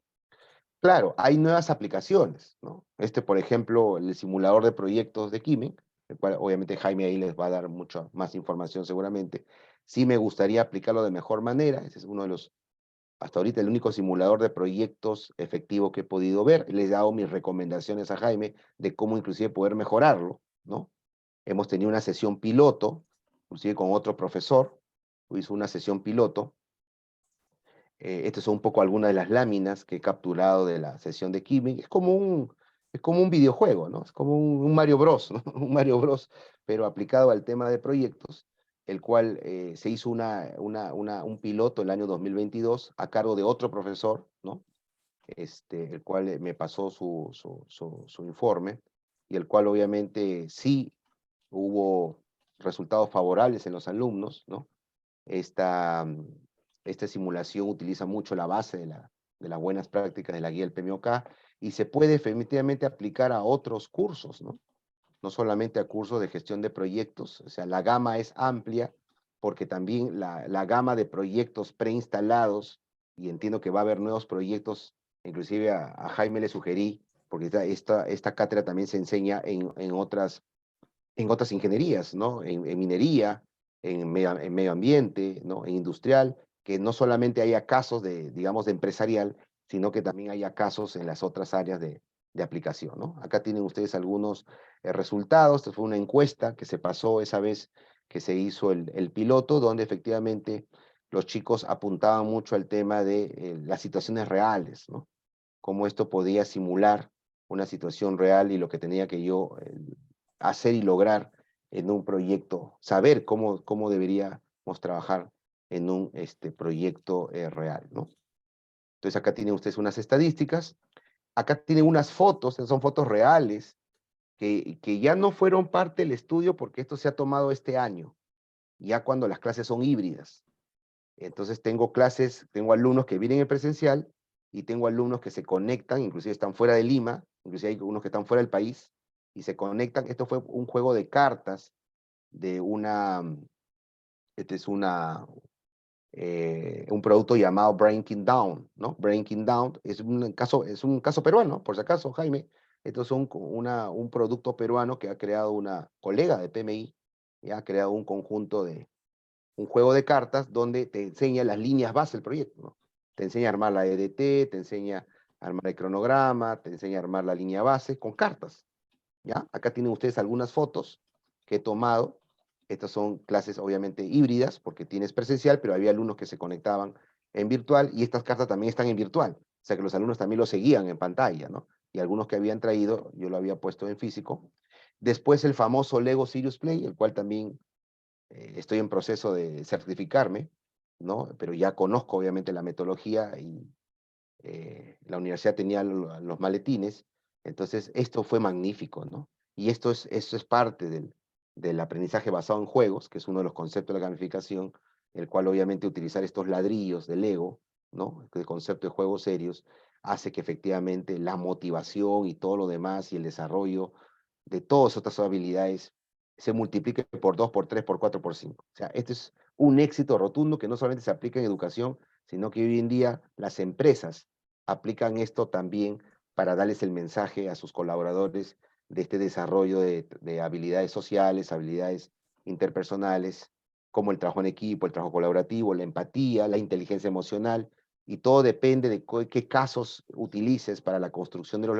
Claro, hay nuevas aplicaciones, ¿no? Por ejemplo, el simulador de proyectos de Kimen, el cual obviamente Jaime ahí les va a dar mucha más información seguramente. Sí me gustaría aplicarlo de mejor manera, ese es uno de los, hasta ahorita el único simulador de proyectos efectivo que he podido ver. Le he dado mis recomendaciones a Jaime de cómo inclusive poder mejorarlo, ¿no? Hemos tenido una sesión piloto, inclusive con otro profesor, hizo una sesión piloto. Estas son un poco algunas de las láminas que he capturado de la sesión de Kimming. Es como un videojuego, ¿no? Es como un Mario Bros, ¿no? Un Mario Bros, pero aplicado al tema de proyectos, el cual se hizo un piloto el año 2022 a cargo de otro profesor, ¿no? El cual me pasó su informe, y el cual obviamente sí hubo resultados favorables en los alumnos, ¿no? Esta simulación utiliza mucho la base de las buenas prácticas de la guía del PMOK y se puede efectivamente aplicar a otros cursos, ¿no? No solamente a cursos de gestión de proyectos, o sea, la gama es amplia porque también la gama de proyectos preinstalados, y entiendo que va a haber nuevos proyectos, inclusive a Jaime le sugerí, porque esta cátedra también se enseña en otras ingenierías, ¿no? En minería, en medio ambiente, ¿no? En industrial, que no solamente haya casos de, digamos, de empresarial, sino que también haya casos en las otras áreas de aplicación, ¿no? Acá tienen ustedes algunos resultados. Esta fue una encuesta que se pasó esa vez que se hizo el piloto, donde efectivamente los chicos apuntaban mucho al tema de las situaciones reales, ¿no? Cómo esto podía simular una situación real y lo que tenía que yo hacer y lograr en un proyecto, saber cómo deberíamos trabajar en un proyecto real, ¿no? Entonces acá tienen ustedes unas estadísticas, acá tienen unas fotos, son fotos reales, que ya no fueron parte del estudio porque esto se ha tomado este año, ya cuando las clases son híbridas. Entonces tengo alumnos que vienen en presencial y tengo alumnos que se conectan, inclusive están fuera de Lima, inclusive hay unos que están fuera del país y se conectan. Esto fue un juego de cartas de un producto llamado Breaking Down, ¿no? Breaking Down es un caso peruano, por si acaso, Jaime. Esto es un producto peruano que ha creado una colega de PMI, y ha creado un conjunto un juego de cartas donde te enseña las líneas base del proyecto, ¿no? Te enseña a armar la EDT, te enseña a armar el cronograma, te enseña a armar la línea base con cartas, ¿ya? Acá tienen ustedes algunas fotos que he tomado. Estas son clases obviamente híbridas porque tienes presencial, pero había alumnos que se conectaban en virtual y estas cartas también están en virtual. O sea que los alumnos también lo seguían en pantalla, ¿no? Y algunos que habían traído, yo lo había puesto en físico. Después el famoso Lego Serious Play, el cual también estoy en proceso de certificarme, ¿no? Pero ya conozco obviamente la metodología y la universidad tenía los maletines, entonces esto fue magnífico, ¿no? Y esto es parte del aprendizaje basado en juegos, que es uno de los conceptos de la gamificación, el cual obviamente utilizar estos ladrillos de Lego, ¿no? El concepto de juegos serios, hace que efectivamente la motivación y todo lo demás y el desarrollo de todas estas habilidades se multiplique por 2, por 3, por 4, por 5. O sea, este es un éxito rotundo que no solamente se aplica en educación, sino que hoy en día las empresas aplican esto también para darles el mensaje a sus colaboradores de este desarrollo de habilidades sociales, habilidades interpersonales, como el trabajo en equipo, el trabajo colaborativo, la empatía, la inteligencia emocional, y todo depende de qué casos utilices para la construcción de los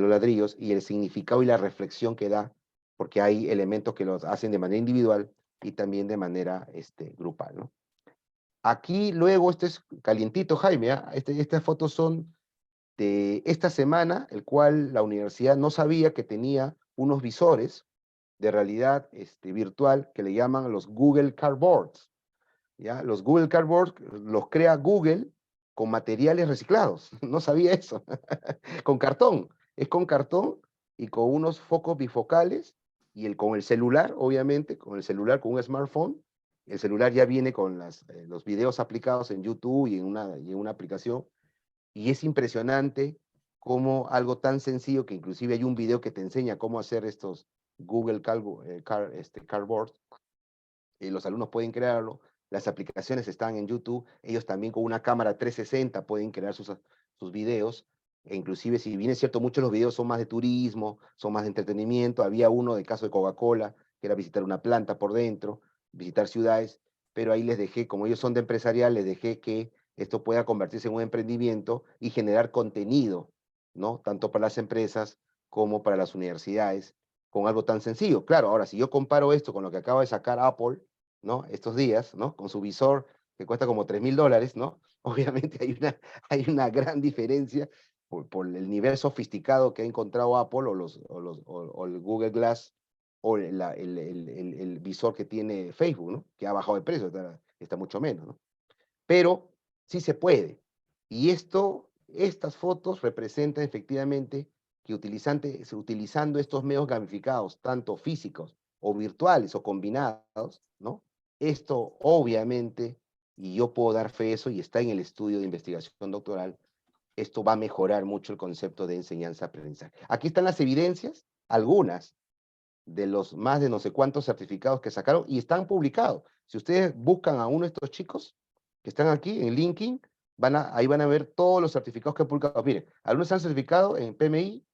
ladrillos y el significado y la reflexión que da, porque hay elementos que los hacen de manera individual y también de manera grupal, ¿no? Aquí luego, este es calientito, Jaime, ¿ah? Estas fotos son de esta semana, el cual la universidad no sabía que tenía unos visores de realidad virtual que le llaman los Google Cardboards, ¿ya? Los Google Cardboards los crea Google con materiales reciclados, no sabía eso, con cartón, es con cartón y con unos focos bifocales y con el celular, obviamente, con el celular, con un smartphone, el celular ya viene con los videos aplicados en YouTube y en una aplicación, y es impresionante cómo algo tan sencillo, que inclusive hay un video que te enseña cómo hacer estos Google Cardboard, los alumnos pueden crearlo, las aplicaciones están en YouTube, ellos también con una cámara 360 pueden crear sus videos, e inclusive si bien es cierto, muchos de los videos son más de turismo, son más de entretenimiento, había uno de caso de Coca-Cola, que era visitar una planta por dentro, visitar ciudades, pero ahí les dejé, como ellos son de empresarial, les dejé que esto pueda convertirse en un emprendimiento y generar contenido, ¿no? Tanto para las empresas como para las universidades, con algo tan sencillo. Claro, ahora, si yo comparo esto con lo que acaba de sacar Apple, ¿no? Estos días, ¿no? Con su visor que cuesta como $3.000, ¿no? Obviamente hay una gran diferencia por el nivel sofisticado que ha encontrado Apple o el Google Glass o el visor que tiene Facebook, ¿no? Que ha bajado de precio, está mucho menos, ¿no? Pero sí se puede. Y estas fotos representan efectivamente que utilizando estos medios gamificados, tanto físicos o virtuales o combinados, ¿no? Esto obviamente, y yo puedo dar fe de eso, y está en el estudio de investigación doctoral, esto va a mejorar mucho el concepto de enseñanza-aprendizaje. Aquí están las evidencias, algunas de los más de no sé cuántos certificados que sacaron, y están publicados. Si ustedes buscan a uno de estos chicos que están aquí en LinkedIn, ahí van a ver todos los certificados que han publicado. Miren, algunos han certificado en PMI,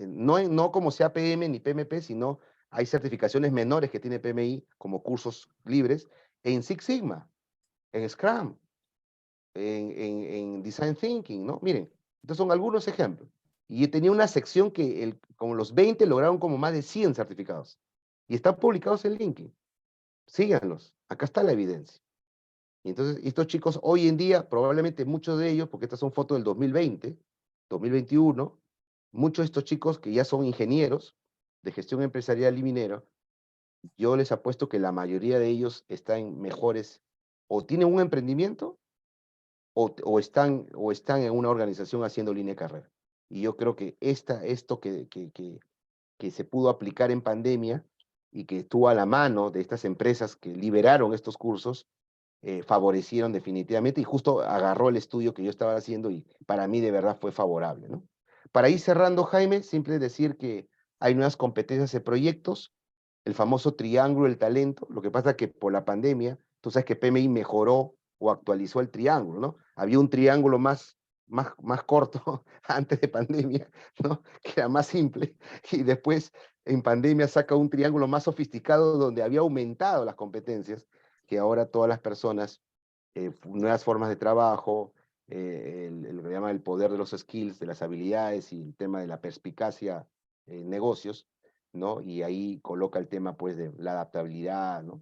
no como sea PM ni PMP, sino hay certificaciones menores que tiene PMI, como cursos libres, en Six Sigma, en Scrum, en Design Thinking, ¿no? Miren, estos son algunos ejemplos. Y tenía una sección que como los 20 lograron como más de 100 certificados. Y están publicados en LinkedIn. Síganlos. Acá está la evidencia. Y entonces, estos chicos hoy en día, probablemente muchos de ellos, porque estas son fotos del 2020, 2021, muchos de estos chicos que ya son ingenieros de gestión empresarial y minera, yo les apuesto que la mayoría de ellos están mejores, o tienen un emprendimiento, o están en una organización haciendo línea de carrera. Y yo creo que esto que se pudo aplicar en pandemia y que estuvo a la mano de estas empresas que liberaron estos cursos, favorecieron definitivamente, y justo agarró el estudio que yo estaba haciendo y para mí de verdad fue favorable, ¿no? Para ir cerrando, Jaime, simple decir que hay nuevas competencias en proyectos, el famoso triángulo del talento. Lo que pasa es que por la pandemia, tú sabes que PMI mejoró o actualizó el triángulo, ¿no? Había un triángulo más corto antes de pandemia, ¿no? Que era más simple, y después en pandemia saca un triángulo más sofisticado donde había aumentado las competencias, que ahora todas las personas, nuevas formas de trabajo, lo que llama el poder de los skills, de las habilidades y el tema de la perspicacia en negocios, ¿no? Y ahí coloca el tema, pues, de la adaptabilidad, ¿no?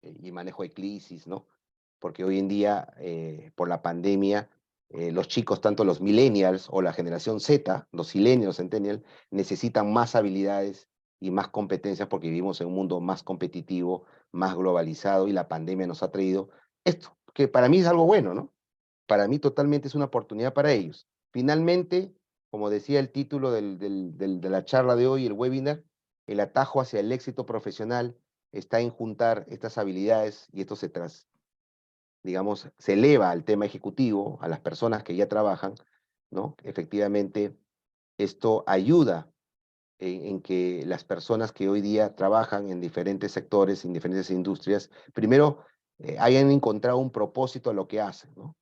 Y manejo de crisis, ¿no? Porque hoy en día, por la pandemia, los chicos, tanto los millennials o la generación Z, los silenials, centennials, necesitan más habilidades y más competencias porque vivimos en un mundo más competitivo, más globalizado, y la pandemia nos ha traído esto, que para mí es algo bueno, ¿no? Para mí totalmente es una oportunidad para ellos. Finalmente, como decía el título de la charla de hoy, el webinar, el atajo hacia el éxito profesional está en juntar estas habilidades, y esto digamos, se eleva al tema ejecutivo, a las personas que ya trabajan, ¿no? Efectivamente, esto ayuda en que las personas que hoy día trabajan en diferentes sectores, en diferentes industrias, primero hayan encontrado un propósito a lo que hacen, ¿no?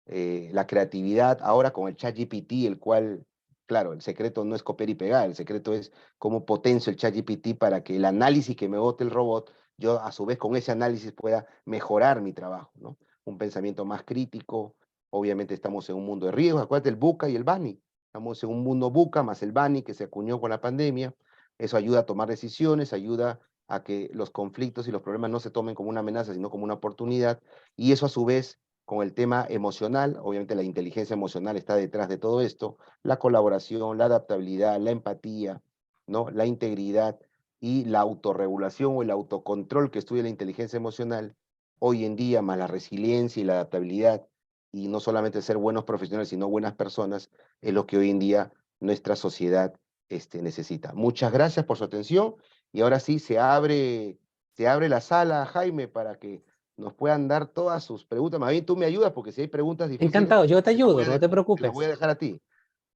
La creatividad ahora con el ChatGPT, el cual, claro, el secreto no es copiar y pegar, el secreto es cómo potencio el ChatGPT para que el análisis que me bote el robot yo a su vez con ese análisis pueda mejorar mi trabajo, ¿no? Un pensamiento más crítico. Obviamente estamos en un mundo de riesgos, acuérdate el VUCA y el BANI. Estamos en un mundo VUCA más el BANI que se acuñó con la pandemia. Eso ayuda a tomar decisiones, ayuda a que los conflictos y los problemas no se tomen como una amenaza, sino como una oportunidad. Y eso a su vez, con el tema emocional, obviamente la inteligencia emocional está detrás de todo esto, la colaboración, la adaptabilidad, la empatía, ¿no? La integridad y la autorregulación o el autocontrol que estudia la inteligencia emocional, hoy en día, más la resiliencia y la adaptabilidad, y no solamente ser buenos profesionales, sino buenas personas, es lo que hoy en día nuestra sociedad necesita. Muchas gracias por su atención, y ahora sí se abre la sala, Jaime, para que nos puedan dar todas sus preguntas. Más bien tú me ayudas, porque si hay preguntas difíciles, Encantado, yo te te las voy ayudo, a no te te las voy a preocupes. dejar a ti.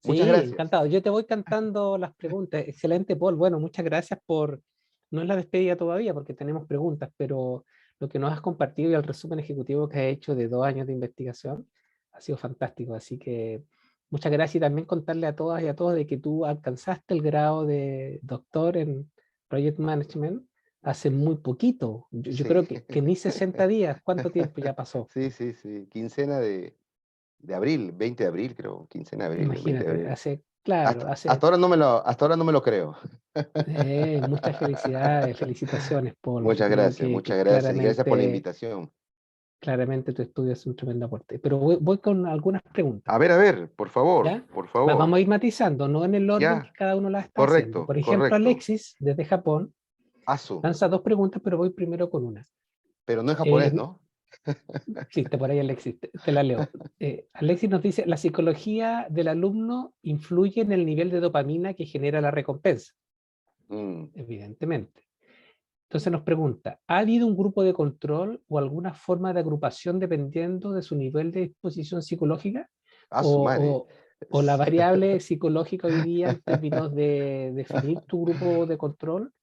Muchas Sí, gracias. encantado. Yo te voy cantando las preguntas. Excelente, Paul. Bueno, muchas gracias por... No es la despedida todavía porque tenemos preguntas, pero lo que nos has compartido y el resumen ejecutivo que has hecho de 2 años de investigación ha sido fantástico. Así que muchas gracias y también contarle a todas y a todos de que tú alcanzaste el grado de doctor en Project Management hace muy poquito. Yo Sí. creo que ni 60 días. ¿Cuánto tiempo ya pasó? Sí, sí, sí. Quincena de abril, 20 de abril, creo. Quincena de abril, 20 de Imagínate, abril. hace, claro, hace... Hasta ahora no me lo creo. Muchas felicidades, felicitaciones, Paul. Yo Muchas creo gracias, que muchas gracias. Y gracias por la claramente, invitación. claramente tu estudio es un tremendo aporte. Pero voy con algunas preguntas, A ver, por favor, ¿ya? por favor. Vamos a ir matizando, no en el orden que Ya, cada uno las está haciendo. correcto, Por ejemplo, correcto. Alexis, desde Japón, Asu, lanza 2 preguntas, pero voy primero con una. pero no es japonés, Eh, ¿no? existe por ahí Alexis, te la leo. Alexis nos dice, ¿la psicología del alumno influye en el nivel de dopamina que genera la recompensa? Mm. Evidentemente. Entonces nos pregunta, ¿ha habido un grupo de control o alguna forma de agrupación dependiendo de su nivel de disposición psicológica? Asu, madre. ¿O, o la variable psicológica hoy día en términos de definir tu grupo de control,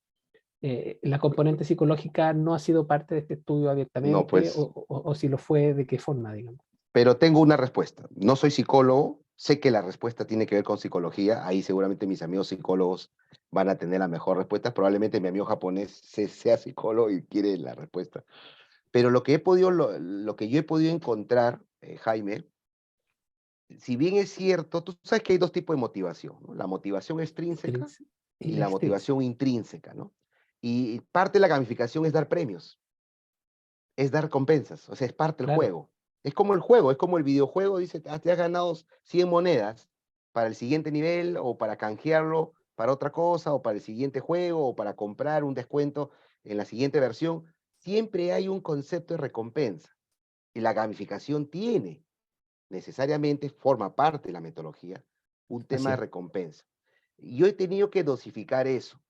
la componente psicológica no ha sido parte de este estudio No, abiertamente pues, o si lo fue, de qué forma, digamos? pero tengo una respuesta. No soy psicólogo, sé que la respuesta tiene que ver con psicología. Ahí seguramente mis amigos psicólogos van a tener la mejor respuesta. Probablemente mi amigo japonés sea psicólogo y quiere la respuesta. Pero lo que yo he podido encontrar, Jaime, si bien es cierto, tú sabes que hay dos tipos de motivación, ¿no? La motivación extrínseca Y y la la extrínseca. motivación intrínseca, ¿no? Y parte de la gamificación es dar premios, es dar recompensas, o sea, es parte del Claro. juego. Es como el juego, es como el videojuego, dice, te has ganado 100 monedas para el siguiente nivel o para canjearlo para otra cosa o para el siguiente juego o para comprar un descuento en la siguiente versión. Siempre hay un concepto de recompensa y la gamificación tiene necesariamente, forma parte de la metodología, un tema Así de es. recompensa. Yo he tenido que dosificar eso,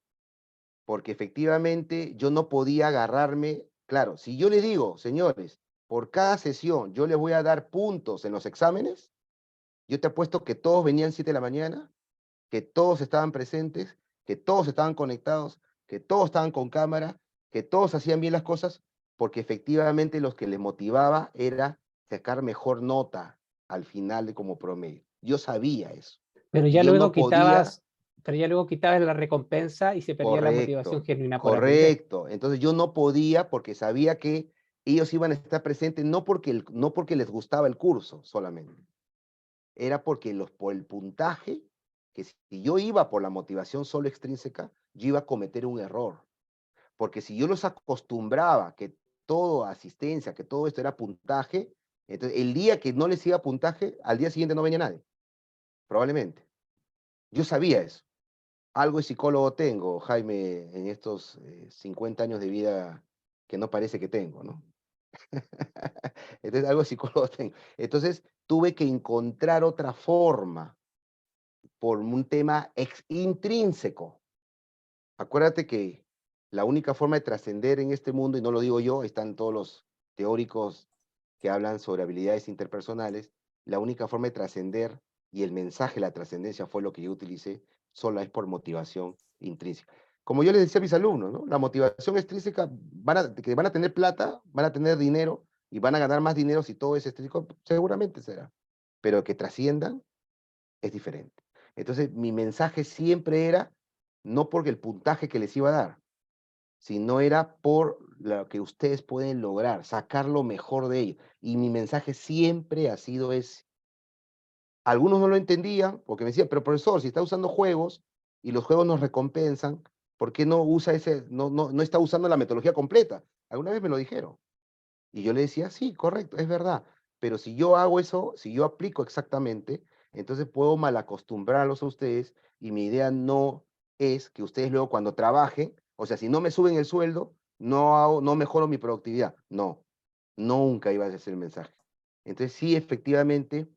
porque efectivamente yo no podía agarrarme, claro, si yo le digo, señores, por cada sesión yo les voy a dar puntos en los exámenes, yo te apuesto que todos venían 7 de la mañana, que todos estaban presentes, que todos estaban conectados, que todos estaban con cámara, que todos hacían bien las cosas, porque efectivamente los que les motivaba era sacar mejor nota al final de como promedio. Yo sabía eso. Pero Y ya yo luego no podía. quitabas, pero ya luego quitabas la recompensa y se perdía la motivación Correcto, genuina por aprender. correcto. Entonces yo no podía porque sabía que ellos iban a estar presentes no porque les gustaba el curso solamente, era porque por el puntaje, que si yo iba por la motivación solo extrínseca, yo iba a cometer un error. Porque si yo los acostumbraba que todo asistencia, que todo esto era puntaje, entonces el día que no les iba puntaje, al día siguiente no venía nadie, probablemente. Yo sabía eso. Algo de psicólogo tengo, Jaime, en estos 50 años de vida que no parece que tengo, ¿no? Entonces, algo de psicólogo tengo. Entonces, tuve que encontrar otra forma por un tema intrínseco. Acuérdate que la única forma de trascender en este mundo, y no lo digo yo, están todos los teóricos que hablan sobre habilidades interpersonales, la única forma de trascender y el mensaje de la trascendencia fue lo que yo utilicé, solo es por motivación intrínseca. Como yo les decía a mis alumnos, ¿no? La motivación extrínseca, que van a tener plata, van a tener dinero y van a ganar más dinero si todo es extrínseco, seguramente será, pero que trasciendan es diferente. Entonces, mi mensaje siempre era, no porque el puntaje que les iba a dar, sino era por lo que ustedes pueden lograr, sacar lo mejor de ellos. Y mi mensaje siempre ha sido ese. Algunos no lo entendían porque me decían, pero profesor, si está usando juegos y los juegos nos recompensan, ¿por qué no usa no está usando la metodología completa? Alguna vez me lo dijeron. Y yo le decía, sí, correcto, es verdad. Pero si yo hago eso, si yo aplico exactamente, entonces puedo malacostumbrarlos a ustedes y mi idea no es que ustedes luego cuando trabajen, o sea, si no me suben el sueldo, no mejoro mi productividad. No, nunca iba a ser el mensaje. Entonces sí, efectivamente,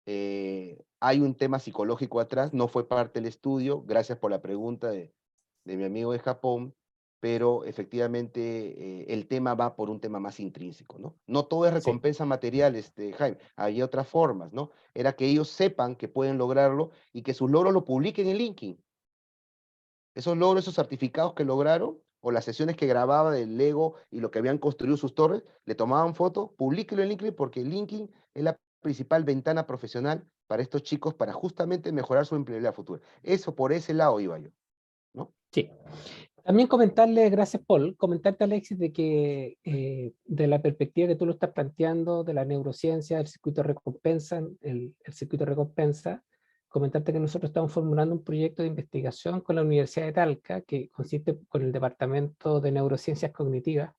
hay un tema psicológico atrás, no fue parte del estudio, gracias por la pregunta de mi amigo de Japón, pero efectivamente el tema va por un tema más intrínseco, ¿no? No todo es Sí. recompensa material, Jaime, hay otras formas, ¿no? Era que ellos sepan que pueden lograrlo y que sus logros lo publiquen en LinkedIn. Esos logros, esos certificados que lograron, o las sesiones que grababa del Lego y lo que habían construido sus torres, le tomaban fotos, publíquelo en LinkedIn, porque LinkedIn es la principal ventana profesional para estos chicos para justamente mejorar su empleabilidad futura. Eso, por ese lado iba yo, ¿no? Sí. También comentarle, gracias Paul, comentarte Alexis de que de la perspectiva que tú lo estás planteando, de la neurociencia, el circuito de recompensa, el circuito de recompensa, comentarte que nosotros estamos formulando un proyecto de investigación con la Universidad de Talca, que consiste con el Departamento de Neurociencias Cognitivas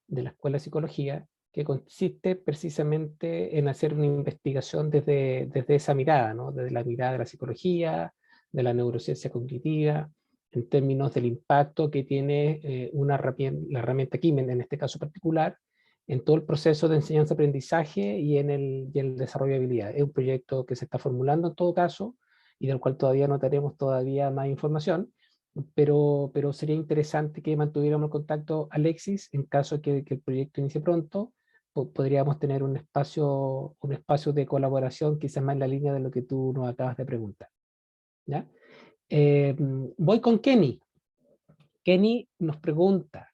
de la Escuela de Psicología, que consiste precisamente en hacer una investigación desde esa mirada, ¿no? Desde la mirada de la psicología, de la neurociencia cognitiva, en términos del impacto que tiene la herramienta Kimen, en este caso particular, en todo el proceso de enseñanza-aprendizaje y en el desarrollo de habilidades. Es un proyecto que se está formulando en todo caso y del cual todavía no tenemos todavía más información, pero sería interesante que mantuviéramos el contacto, Alexis, en caso de que el proyecto inicie pronto, podríamos tener un espacio de colaboración, quizás más en la línea de lo que tú nos acabas de preguntar. ¿Ya? Voy con Kenny. Kenny nos pregunta,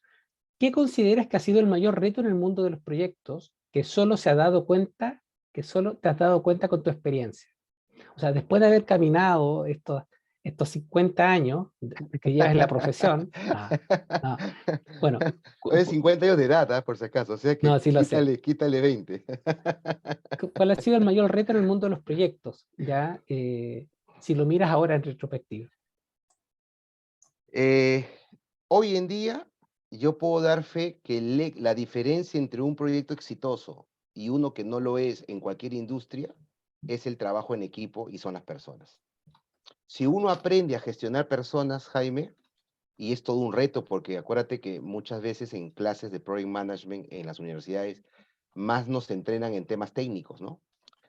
¿qué consideras que ha sido el mayor reto en el mundo de los proyectos que solo te has dado cuenta con tu experiencia? O sea, después de haber caminado estos 50 años que llevas en la profesión, no, bueno, Oye, 50 años de edad, por si acaso, o sea que no, sí lo sé. quítale 20. ¿Cuál ha sido el mayor reto en el mundo de los proyectos? Ya, si lo miras ahora en retrospectiva. Hoy en día, yo puedo dar fe que la diferencia entre un proyecto exitoso y uno que no lo es en cualquier industria es el trabajo en equipo y son las personas. Si uno aprende a gestionar personas, Jaime, y es todo un reto, porque acuérdate que muchas veces en clases de Project Management en las universidades más nos entrenan en temas técnicos, ¿no?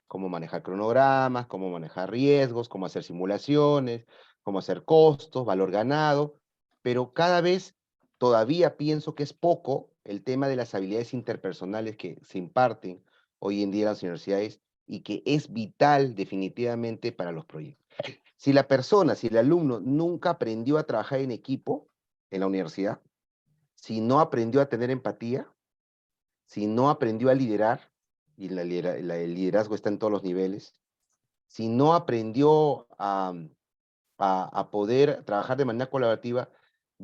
Cómo manejar cronogramas, cómo manejar riesgos, cómo hacer simulaciones, cómo hacer costos, valor ganado, pero cada vez todavía pienso que es poco el tema de las habilidades interpersonales que se imparten hoy en día en las universidades y que es vital definitivamente para los proyectos. Si la persona, si el alumno nunca aprendió a trabajar en equipo en la universidad, si no aprendió a tener empatía, si no aprendió a liderar, y el liderazgo está en todos los niveles, si no aprendió a poder trabajar de manera colaborativa,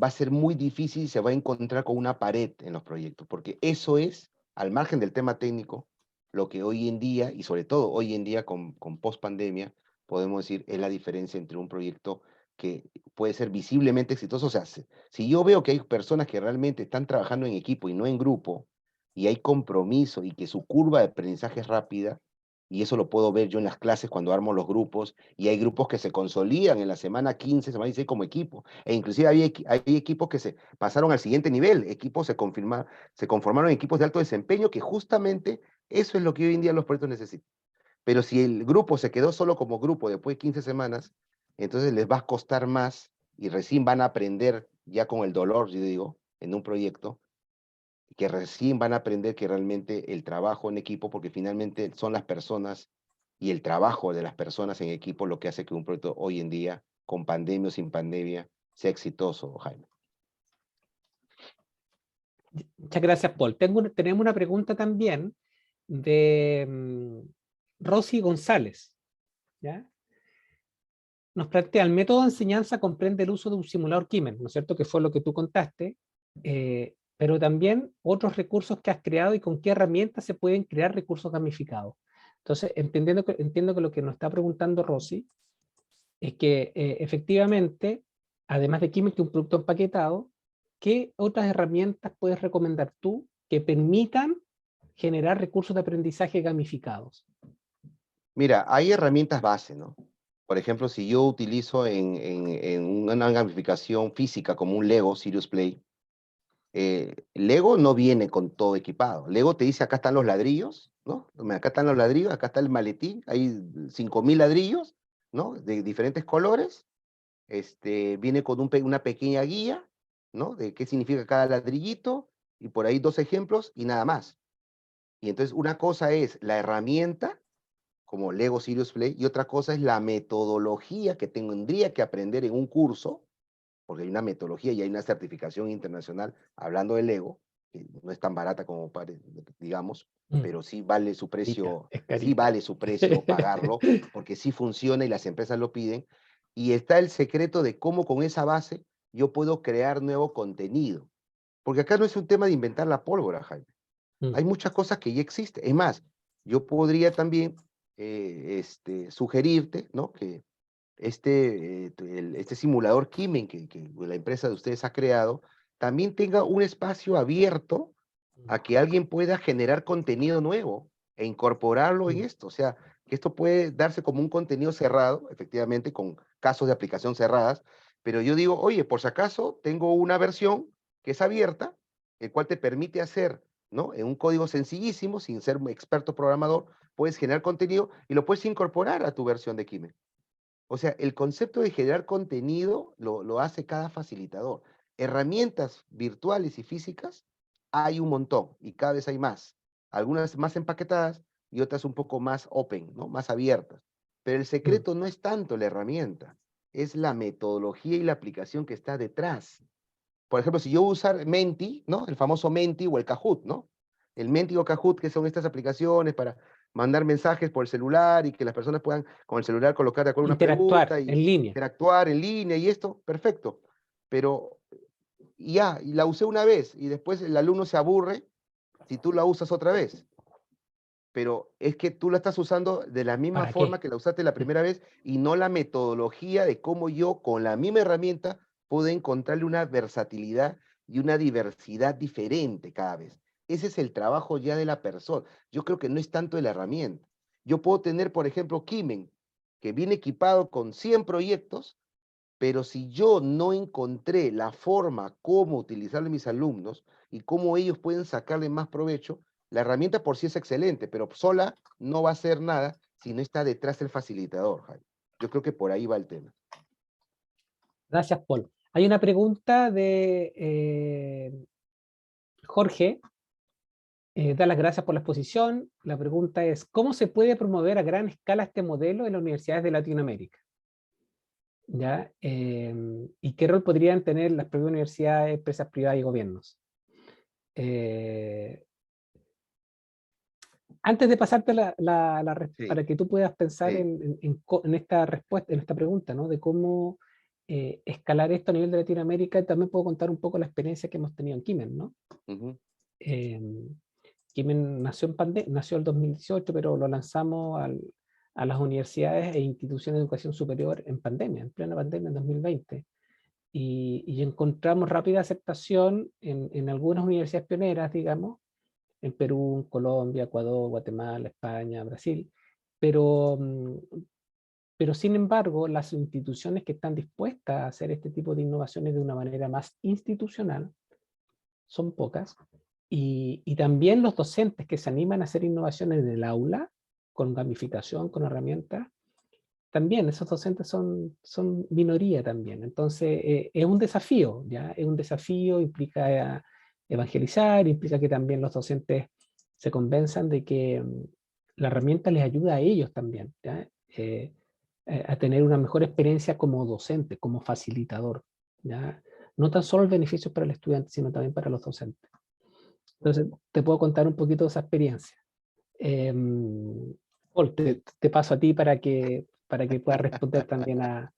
va a ser muy difícil y se va a encontrar con una pared en los proyectos, porque eso es, al margen del tema técnico, lo que hoy en día, y sobre todo hoy en día con post-pandemia, podemos decir es la diferencia entre un proyecto que puede ser visiblemente exitoso. O sea, si yo veo que hay personas que realmente están trabajando en equipo y no en grupo, y hay compromiso y que su curva de aprendizaje es rápida, y eso lo puedo ver yo en las clases cuando armo los grupos, y hay grupos que se consolidan en la semana 15, semana 16 como equipo, e inclusive hay equipos que se pasaron al siguiente nivel, equipos se conformaron en equipos de alto desempeño, que justamente eso es lo que hoy en día los proyectos necesitan. Pero si el grupo se quedó solo como grupo después de 15 semanas, entonces les va a costar más y recién van a aprender ya con el dolor, yo digo, en un proyecto, que recién van a aprender que realmente el trabajo en equipo, porque finalmente son las personas y el trabajo de las personas en equipo lo que hace que un proyecto hoy en día, con pandemia o sin pandemia, sea exitoso, Jaime. Muchas gracias, Paul. Tenemos una pregunta también de Rosy González. ¿Ya? Nos plantea, el método de enseñanza comprende el uso de un simulador Kimen, ¿no es cierto? Que fue lo que tú contaste. pero también otros recursos que has creado y con qué herramientas se pueden crear recursos gamificados. Entonces, entiendo que lo que nos está preguntando Rosy es que efectivamente, además de Kimi, que es un producto empaquetado, ¿qué otras herramientas puedes recomendar tú que permitan generar recursos de aprendizaje gamificados? Mira, hay herramientas base, ¿no? Por ejemplo, si yo utilizo en una gamificación física como un Lego Serious Play, Lego no viene con todo equipado. Lego te dice, acá están los ladrillos, ¿no? Acá están los ladrillos, acá está el maletín, hay 5000 ladrillos, ¿no? De diferentes colores. Viene con una pequeña guía, ¿no? De qué significa cada ladrillito, y por ahí 2 ejemplos y nada más. Y entonces una cosa es la herramienta, como Lego Serious Play, y otra cosa es la metodología que tendría que aprender en un curso, porque hay una metodología y hay una certificación internacional hablando de Lego, que no es tan barata como digamos, pero sí vale su precio, Es sí carita. vale su precio pagarlo, porque sí funciona y las empresas lo piden. Y está el secreto de cómo con esa base yo puedo crear nuevo contenido. Porque acá no es un tema de inventar la pólvora, Jaime. Hay muchas cosas que ya existen. Es más, yo podría también sugerirte, ¿no? Que este simulador Kimen que la empresa de ustedes ha creado, también tenga un espacio abierto a que alguien pueda generar contenido nuevo e incorporarlo en esto. O sea, que esto puede darse como un contenido cerrado, efectivamente, con casos de aplicación cerradas, pero yo digo, oye, por si acaso, tengo una versión que es abierta, el cual te permite hacer, ¿no? En un código sencillísimo, sin ser un experto programador, puedes generar contenido y lo puedes incorporar a tu versión de Kimen. O sea, el concepto de generar contenido lo hace cada facilitador. Herramientas virtuales y físicas hay un montón y cada vez hay más. Algunas más empaquetadas y otras un poco más open, ¿no? Más abiertas. Pero el secreto no es tanto la herramienta, es la metodología y la aplicación que está detrás. Por ejemplo, si yo usar Menti, ¿no? El famoso Menti o el Kahoot, ¿no? El Menti o Kahoot, que son estas aplicaciones para mandar mensajes por el celular y que las personas puedan con el celular colocar de acuerdo a una Interactuar pregunta y en línea. interactuar en línea y esto, perfecto. Pero ya, y la usé una vez y después el alumno se aburre si tú la usas otra vez. Pero es que tú la estás usando de la misma ¿Para forma qué? que la usaste la primera vez y no la metodología de cómo yo con la misma herramienta puedo encontrarle una versatilidad y una diversidad diferente cada vez. Ese es el trabajo ya de la persona. Yo creo que no es tanto de la herramienta. Yo puedo tener, por ejemplo, Kimen, que viene equipado con 100 proyectos, pero si yo no encontré la forma cómo utilizarlo en mis alumnos y cómo ellos pueden sacarle más provecho, la herramienta por sí es excelente, pero sola no va a hacer nada si no está detrás del facilitador, Jaime. Yo creo que por ahí va el tema. Gracias, Paul. Hay una pregunta de Jorge. Da las gracias por la exposición. La pregunta es, ¿cómo se puede promover a gran escala este modelo en las universidades de Latinoamérica? ¿Ya? ¿Y qué rol podrían tener las propias universidades, empresas privadas y gobiernos? Antes de pasarte Sí, para que tú puedas pensar sí. en esta respuesta, en esta pregunta, ¿no? De cómo escalar esto a nivel de Latinoamérica, también puedo contar un poco la experiencia que hemos tenido en Kimen, ¿no? Ujú. Kimen nació el 2018, pero lo lanzamos a las universidades e instituciones de educación superior en pandemia, en plena pandemia en 2020. Y encontramos rápida aceptación en algunas universidades pioneras, digamos, en Perú, en Colombia, Ecuador, Guatemala, España, Brasil, pero, pero sin embargo, las instituciones que están dispuestas a hacer este tipo de innovaciones de una manera más institucional son pocas, y también los docentes que se animan a hacer innovaciones en el aula, con gamificación, con herramientas, también esos docentes son minoría también. Entonces, es un desafío, ¿ya? Es un desafío, implica evangelizar, implica que también los docentes se convenzan de que la herramienta les ayuda a ellos también, ¿ya? A tener una mejor experiencia como docente, como facilitador, ¿ya? No tan solo el beneficio para el estudiante, sino también para los docentes. Entonces, te puedo contar un poquito de esa experiencia. Paul, te paso a ti para que puedas responder también a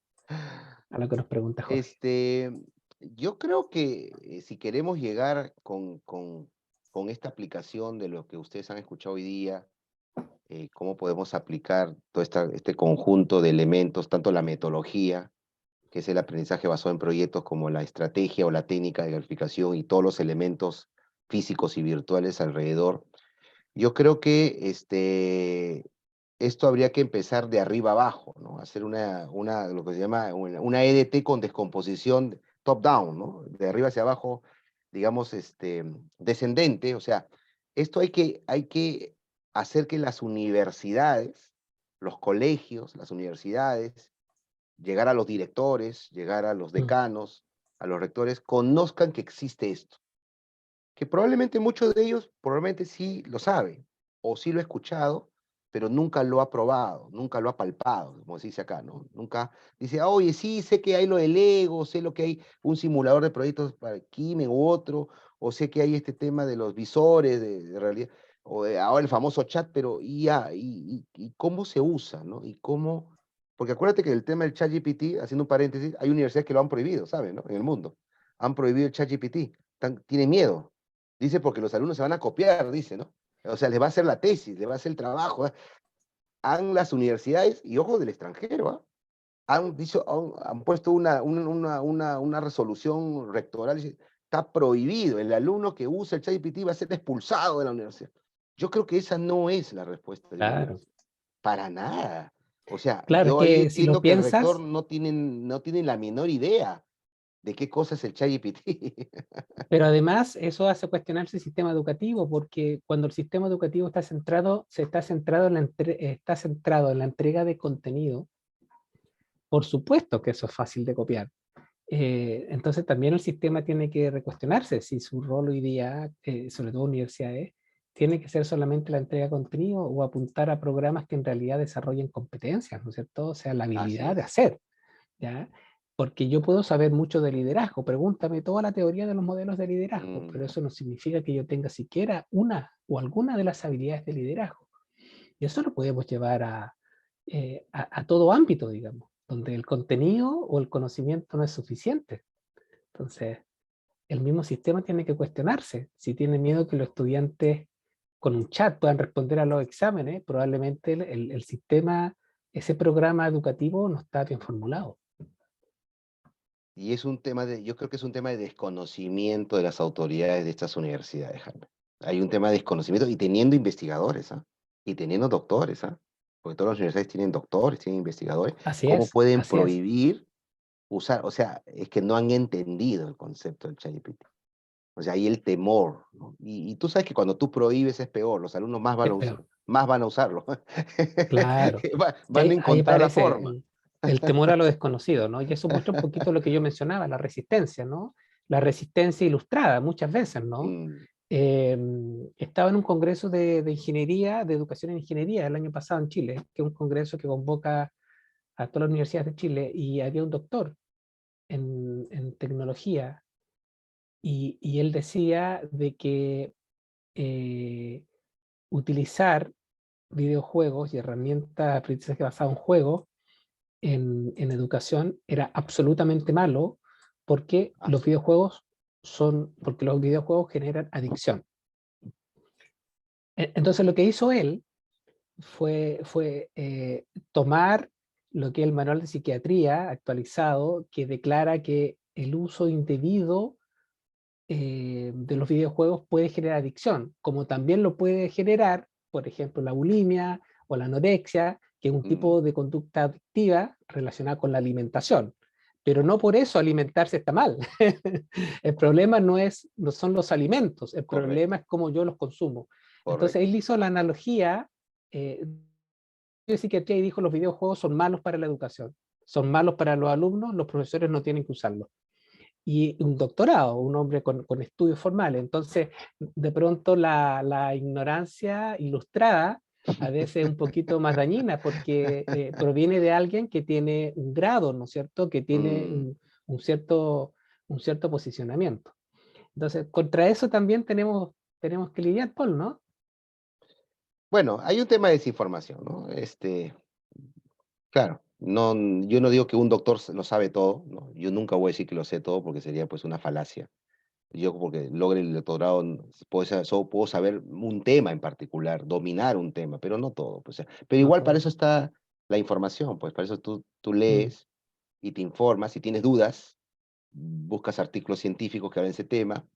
lo que nos pregunta Jorge. Yo creo que si queremos llegar con esta aplicación de lo que ustedes han escuchado hoy día, cómo podemos aplicar todo este conjunto de elementos, tanto la metodología, que es el aprendizaje basado en proyectos, como la estrategia o la técnica de gamificación y todos los elementos físicos y virtuales alrededor. Yo creo que esto habría que empezar de arriba abajo, ¿no? Hacer lo que se llama una EDT con descomposición top-down, ¿no? De arriba hacia abajo, digamos, descendente. O sea, esto hay que hacer que las universidades, los colegios, las universidades, llegar a los directores, llegar a los Mm, decanos, a los rectores, conozcan que existe esto. Que probablemente muchos de ellos, probablemente sí lo saben, o sí lo ha escuchado, pero nunca lo ha probado, nunca lo ha palpado, como se dice acá, ¿no? Nunca dice, "Ah, oye, sí, sé que hay lo del Lego, sé lo que hay un simulador de proyectos para Kimen u otro, o sé que hay este tema de los visores de realidad, o ahora el famoso chat, pero y cómo se usa, ¿no? Y cómo, porque acuérdate que el tema del ChatGPT, haciendo un paréntesis, hay universidades que lo han prohibido, ¿saben? ¿No? En el mundo. Han prohibido el ChatGPT, tienen miedo. Dice porque los alumnos se van a copiar, dice, ¿no? O sea, les va a hacer la tesis, les va a hacer el trabajo. Han las universidades, y ojo del extranjero, han dicho, han puesto una resolución rectoral, dice, está prohibido, el alumno que usa el ChatGPT va a ser expulsado de la universidad. Yo creo que esa no es la respuesta de una claro, universidad, para nada. O sea, claro, es yo ahí que si lo entiendo que el rector piensas, no tiene la menor idea de qué cosa es el ChatGPT. pero además eso hace cuestionarse el sistema educativo, porque cuando el sistema educativo está centrado, está centrado en está centrado en la entrega de contenido, por supuesto que eso es fácil de copiar. Entonces también el sistema tiene que recuestionarse si su rol hoy día, sobre todo universidades, tiene que ser solamente la entrega de contenido o apuntar a programas que en realidad desarrollen competencias, ¿no es cierto? O sea, la Así habilidad de es. hacer, ¿ya? Porque yo puedo saber mucho de liderazgo, pregúntame toda la teoría de los modelos de liderazgo, pero Mm. eso no significa que yo tenga siquiera una o alguna de las habilidades de liderazgo. Y eso lo podemos llevar a todo ámbito, digamos, donde el contenido o el conocimiento no es suficiente. Entonces, el mismo sistema tiene que cuestionarse. Si tiene miedo que los estudiantes con un chat puedan responder a los exámenes, probablemente el sistema, ese programa educativo no está bien formulado. Y es un tema yo creo que es un tema de desconocimiento de las autoridades de estas universidades, Jaime. Hay un tema de desconocimiento y teniendo investigadores, ¿ah? Y teniendo doctores, ¿ah? Porque todas las universidades tienen doctores, tienen investigadores. Así ¿Cómo es, pueden así es. prohibir usar? O sea, es que no han entendido el concepto del ChatGPT. O sea, hay el temor, ¿no? Y tú sabes que cuando tú prohíbes es peor, los alumnos Es peor. más van a usarlo. Claro. Sí, Van a ahí encontrar la aparece forma. el temor a lo desconocido, ¿no? Y eso muestra un poquito lo que yo mencionaba, la resistencia, ¿no? La resistencia ilustrada muchas veces, ¿no? Mm, Estaba en un congreso de ingeniería, de educación en ingeniería, el año pasado en Chile, que es un congreso que convoca a todas las universidades de Chile, y había un doctor en tecnología, y él decía de que utilizar videojuegos y herramientas de aprendizaje basado en juegos en educación era absolutamente malo porque los asu- videojuegos porque los videojuegos generan adicción. Entonces lo que hizo él fue tomar lo que es el manual de psiquiatría actualizado, que declara que el uso indebido de los videojuegos puede generar adicción, como también lo puede generar, por ejemplo, la bulimia o la anorexia, que es un mm, tipo de conducta adictiva relacionada con la alimentación. Pero no por eso alimentarse está mal. El problema no son los alimentos, el problema correcto, es cómo yo los consumo. Entonces correcto. él hizo la analogía de psiquiatría y dijo los videojuegos son malos para la educación, son malos para los alumnos, los profesores no tienen que usarlos. Y un doctorado, un hombre con estudios formales. Entonces, de pronto la ignorancia ilustrada a veces es un poquito más dañina porque proviene de alguien que tiene un grado, ¿no es cierto? Que tiene Mm, un cierto posicionamiento. Entonces, contra eso también tenemos que lidiar, Paul, ¿no? Bueno, hay un tema de desinformación, ¿no? Claro, No, yo no digo que un doctor lo sabe todo, ¿no? Yo nunca voy a decir que lo sé todo porque sería pues una falacia. Yo porque logre el doctorado, solo puedo saber un tema en particular, dominar un tema, pero no todo. Pues, pero No igual para todo. eso está la información, pues para eso tú Mm. lees y te informas, si tienes dudas, buscas artículos científicos que hablen de ese tema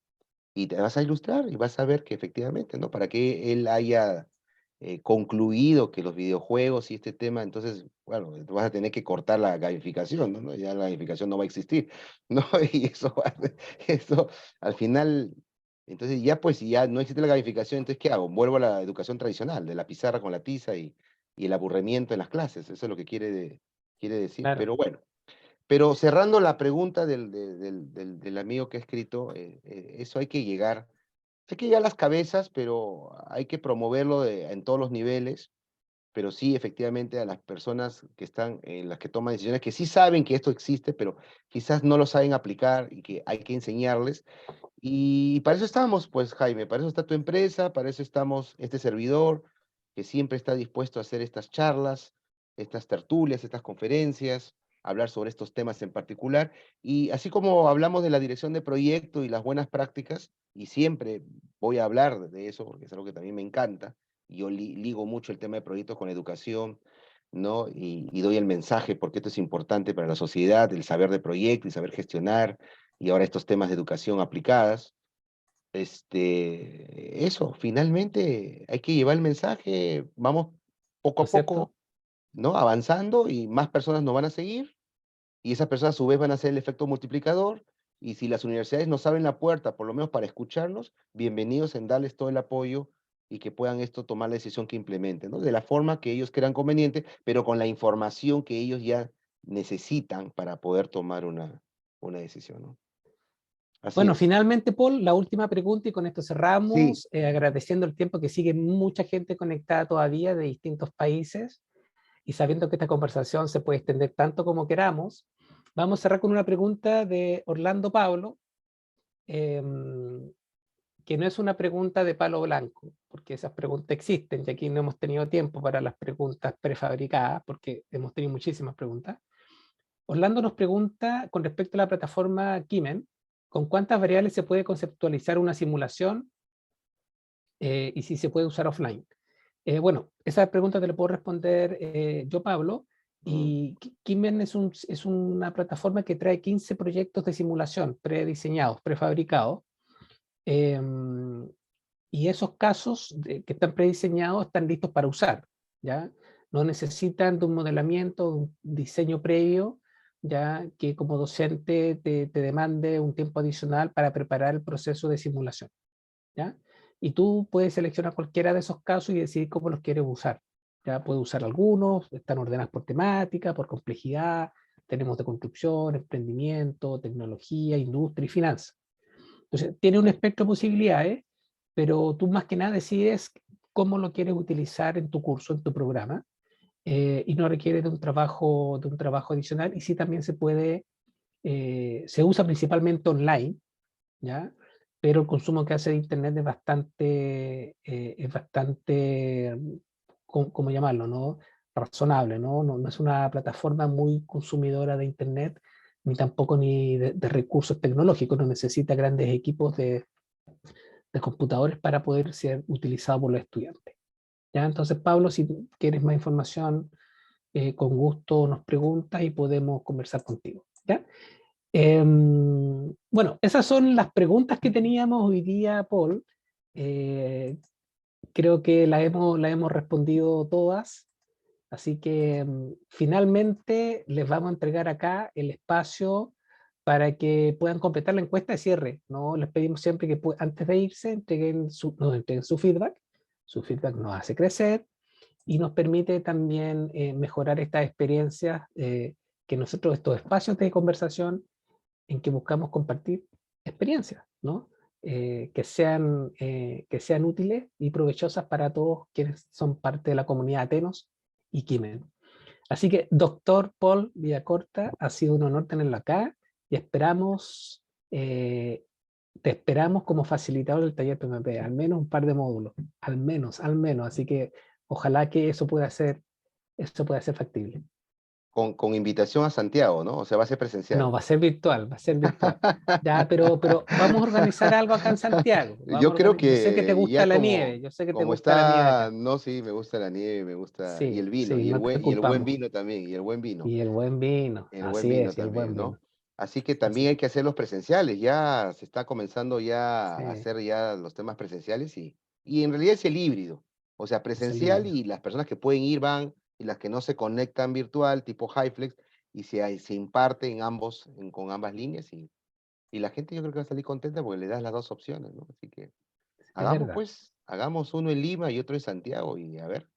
y te vas a ilustrar y vas a ver que efectivamente, ¿no? Para que él haya concluido que los videojuegos y este tema, entonces, bueno, vas a tener que cortar la gamificación, ¿no? Ya la gamificación no va a existir, ¿no? Y eso al final, entonces ya pues, si ya no existe la gamificación, entonces, ¿qué hago? Vuelvo a la educación tradicional, de la pizarra con la tiza y el aburrimiento en las clases, eso es lo que quiere decir, Claro. pero bueno. Pero cerrando la pregunta del amigo que ha escrito, eso hay que llegar a las cabezas, pero hay que promoverlo en todos los niveles, pero sí, efectivamente, a las personas que están en las que toman decisiones, que sí saben que esto existe, pero quizás no lo saben aplicar y que hay que enseñarles. Y para eso estamos, pues, Jaime, para eso está tu empresa, para eso estamos este servidor, que siempre está dispuesto a hacer estas charlas, estas tertulias, estas conferencias, hablar sobre estos temas en particular. Y así como hablamos de la dirección de proyecto y las buenas prácticas, y siempre voy a hablar de eso, porque es algo que también me encanta, y yo ligo mucho el tema de proyectos con educación, ¿no? Y doy el mensaje porque esto es importante para la sociedad, el saber de proyecto y saber gestionar, y ahora estos temas de educación aplicadas. Eso, finalmente hay que llevar el mensaje, vamos poco ¿No a es cierto? poco, ¿no? Avanzando y más personas nos van a seguir y esas personas a su vez van a ser el efecto multiplicador y si las universidades nos abren la puerta, por lo menos para escucharnos, bienvenidos en darles todo el apoyo y que puedan esto tomar la decisión que implementen, ¿no? De la forma que ellos crean conveniente, pero con la información que ellos ya necesitan para poder tomar una decisión, ¿no? Así Bueno, es. finalmente, Paul, la última pregunta y con esto Sí, cerramos, agradeciendo el tiempo que sigue mucha gente conectada todavía de distintos países y sabiendo que esta conversación se puede extender tanto como queramos, vamos a cerrar con una pregunta de Orlando Pablo, eh, que no es una pregunta de palo blanco, porque esas preguntas existen y aquí no hemos tenido tiempo para las preguntas prefabricadas, porque hemos tenido muchísimas preguntas. Orlando nos pregunta con respecto a la plataforma Kimen, ¿con cuántas variables se puede conceptualizar una simulación y si se puede usar offline? Bueno, esa pregunta te la puedo responder yo, Pablo, mm, y Kimen es una plataforma que trae 15 proyectos de simulación prediseñados, prefabricados, y esos casos que están prediseñados están listos para usar, ¿ya? No necesitan de un modelamiento, de un diseño previo, ya que como docente te demande un tiempo adicional para preparar el proceso de simulación, ¿ya? Y tú puedes seleccionar cualquiera de esos casos y decidir cómo los quieres usar. Ya puedes usar algunos, están ordenados por temática, por complejidad, tenemos de construcción, emprendimiento, tecnología, industria y finanzas. Entonces, tiene un espectro de posibilidades, pero tú más que nada decides cómo lo quieres utilizar en tu curso, en tu programa, y no requiere de un trabajo adicional, y sí también se puede, se usa principalmente online, ¿ya? Pero el consumo que hace de Internet es bastante, ¿cómo llamarlo? ¿No? Razonable, ¿no? No es una plataforma muy consumidora de Internet, ni tampoco ni de recursos tecnológicos, no necesita grandes equipos de computadores para poder ser utilizado por los estudiantes. ¿Ya? Entonces, Pablo, si quieres más información, con gusto nos preguntas y podemos conversar contigo. ¿Ya? Bueno, esas son las preguntas que teníamos hoy día, Paul. Eh, Creo que la hemos respondido todas. Así que finalmente les vamos a entregar acá el espacio para que puedan completar la encuesta de cierre, ¿no? Les pedimos siempre que antes de irse nos entreguen su feedback. Su feedback nos hace crecer y nos permite también mejorar estas experiencias que nosotros, estos espacios de conversación en que buscamos compartir experiencias, ¿no? Que sean útiles y provechosas para todos quienes son parte de la comunidad Atenos y Kimen. Así que, doctor Paul Villacorta, ha sido un honor tenerlo acá y esperamos, te esperamos como facilitador del taller PMP, al menos un par de módulos, al menos. Así que ojalá que eso pueda ser factible. con invitación a Santiago, ¿no? O sea, va a ser presencial. No, va a ser virtual, va a ser virtual. Ya, pero vamos a organizar algo acá en Santiago. Yo creo Yo sé que te que gusta ya la nieve, yo sé que te como gusta la nieve está, acá. no, sí, me gusta la nieve, me gusta, y Sí, el vino, sí, no te y el buen culpamos. vino también, y el buen vino. Y el buen vino, El buen así vino es, y el también, buen ¿no? vino. Así que Así, también hay que hacer los presenciales, ya se está comenzando ya a sí, hacer ya los temas presenciales y en realidad es el híbrido, o sea, es el presencial híbrido. y las personas que pueden ir van y las que no se conectan virtual, tipo HiFlex, y se imparte en ambos, con ambas líneas y la gente yo creo que va a salir contenta porque le das las dos opciones, ¿no? Así que Es verdad. hagamos uno en Lima y otro en Santiago y a ver,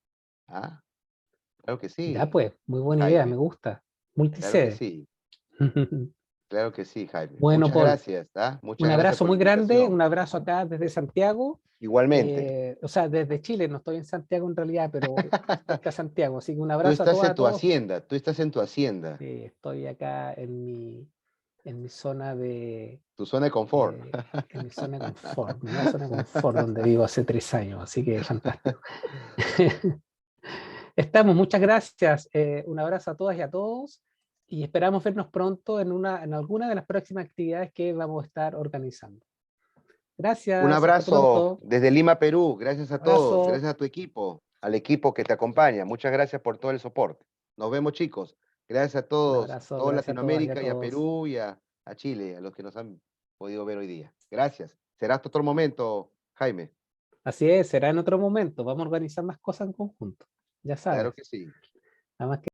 claro que Ya sí, pues, muy buena idea, me Jaime, gusta. claro que Multisede. sí. Claro que sí, Jaime. Bueno, Muchas Paul, gracias, ¿ah? un Muchas gracias abrazo por la muy grande, invitación. un abrazo acá desde Santiago. Igualmente, O sea, desde Chile, no estoy en Santiago en realidad, pero cerca de Santiago. Así que un abrazo a todas, a todos. tú estás en tu hacienda, Estoy acá en mi zona tu zona de confort. en mi zona de confort, mi nueva zona de confort donde vivo hace 3 años, así que fantástico. Estamos, muchas gracias. Un abrazo a todas y a todos y esperamos vernos pronto en alguna de las próximas actividades que vamos a estar organizando. Un Gracias, hasta abrazo pronto. desde Lima, Perú. Gracias a todos, Abrazo. gracias a tu equipo, al equipo que te acompaña. Muchas gracias por todo el soporte. Nos vemos, chicos. Gracias a Un todos, abrazo, toda gracias a todas y a Latinoamérica y a todos. Perú y a Chile, a los que nos han podido ver hoy día. Gracias. Será hasta otro momento, Jaime. Así es, será en otro momento. Vamos a organizar más cosas en conjunto. Ya Claro sabes. que sí. Nada más que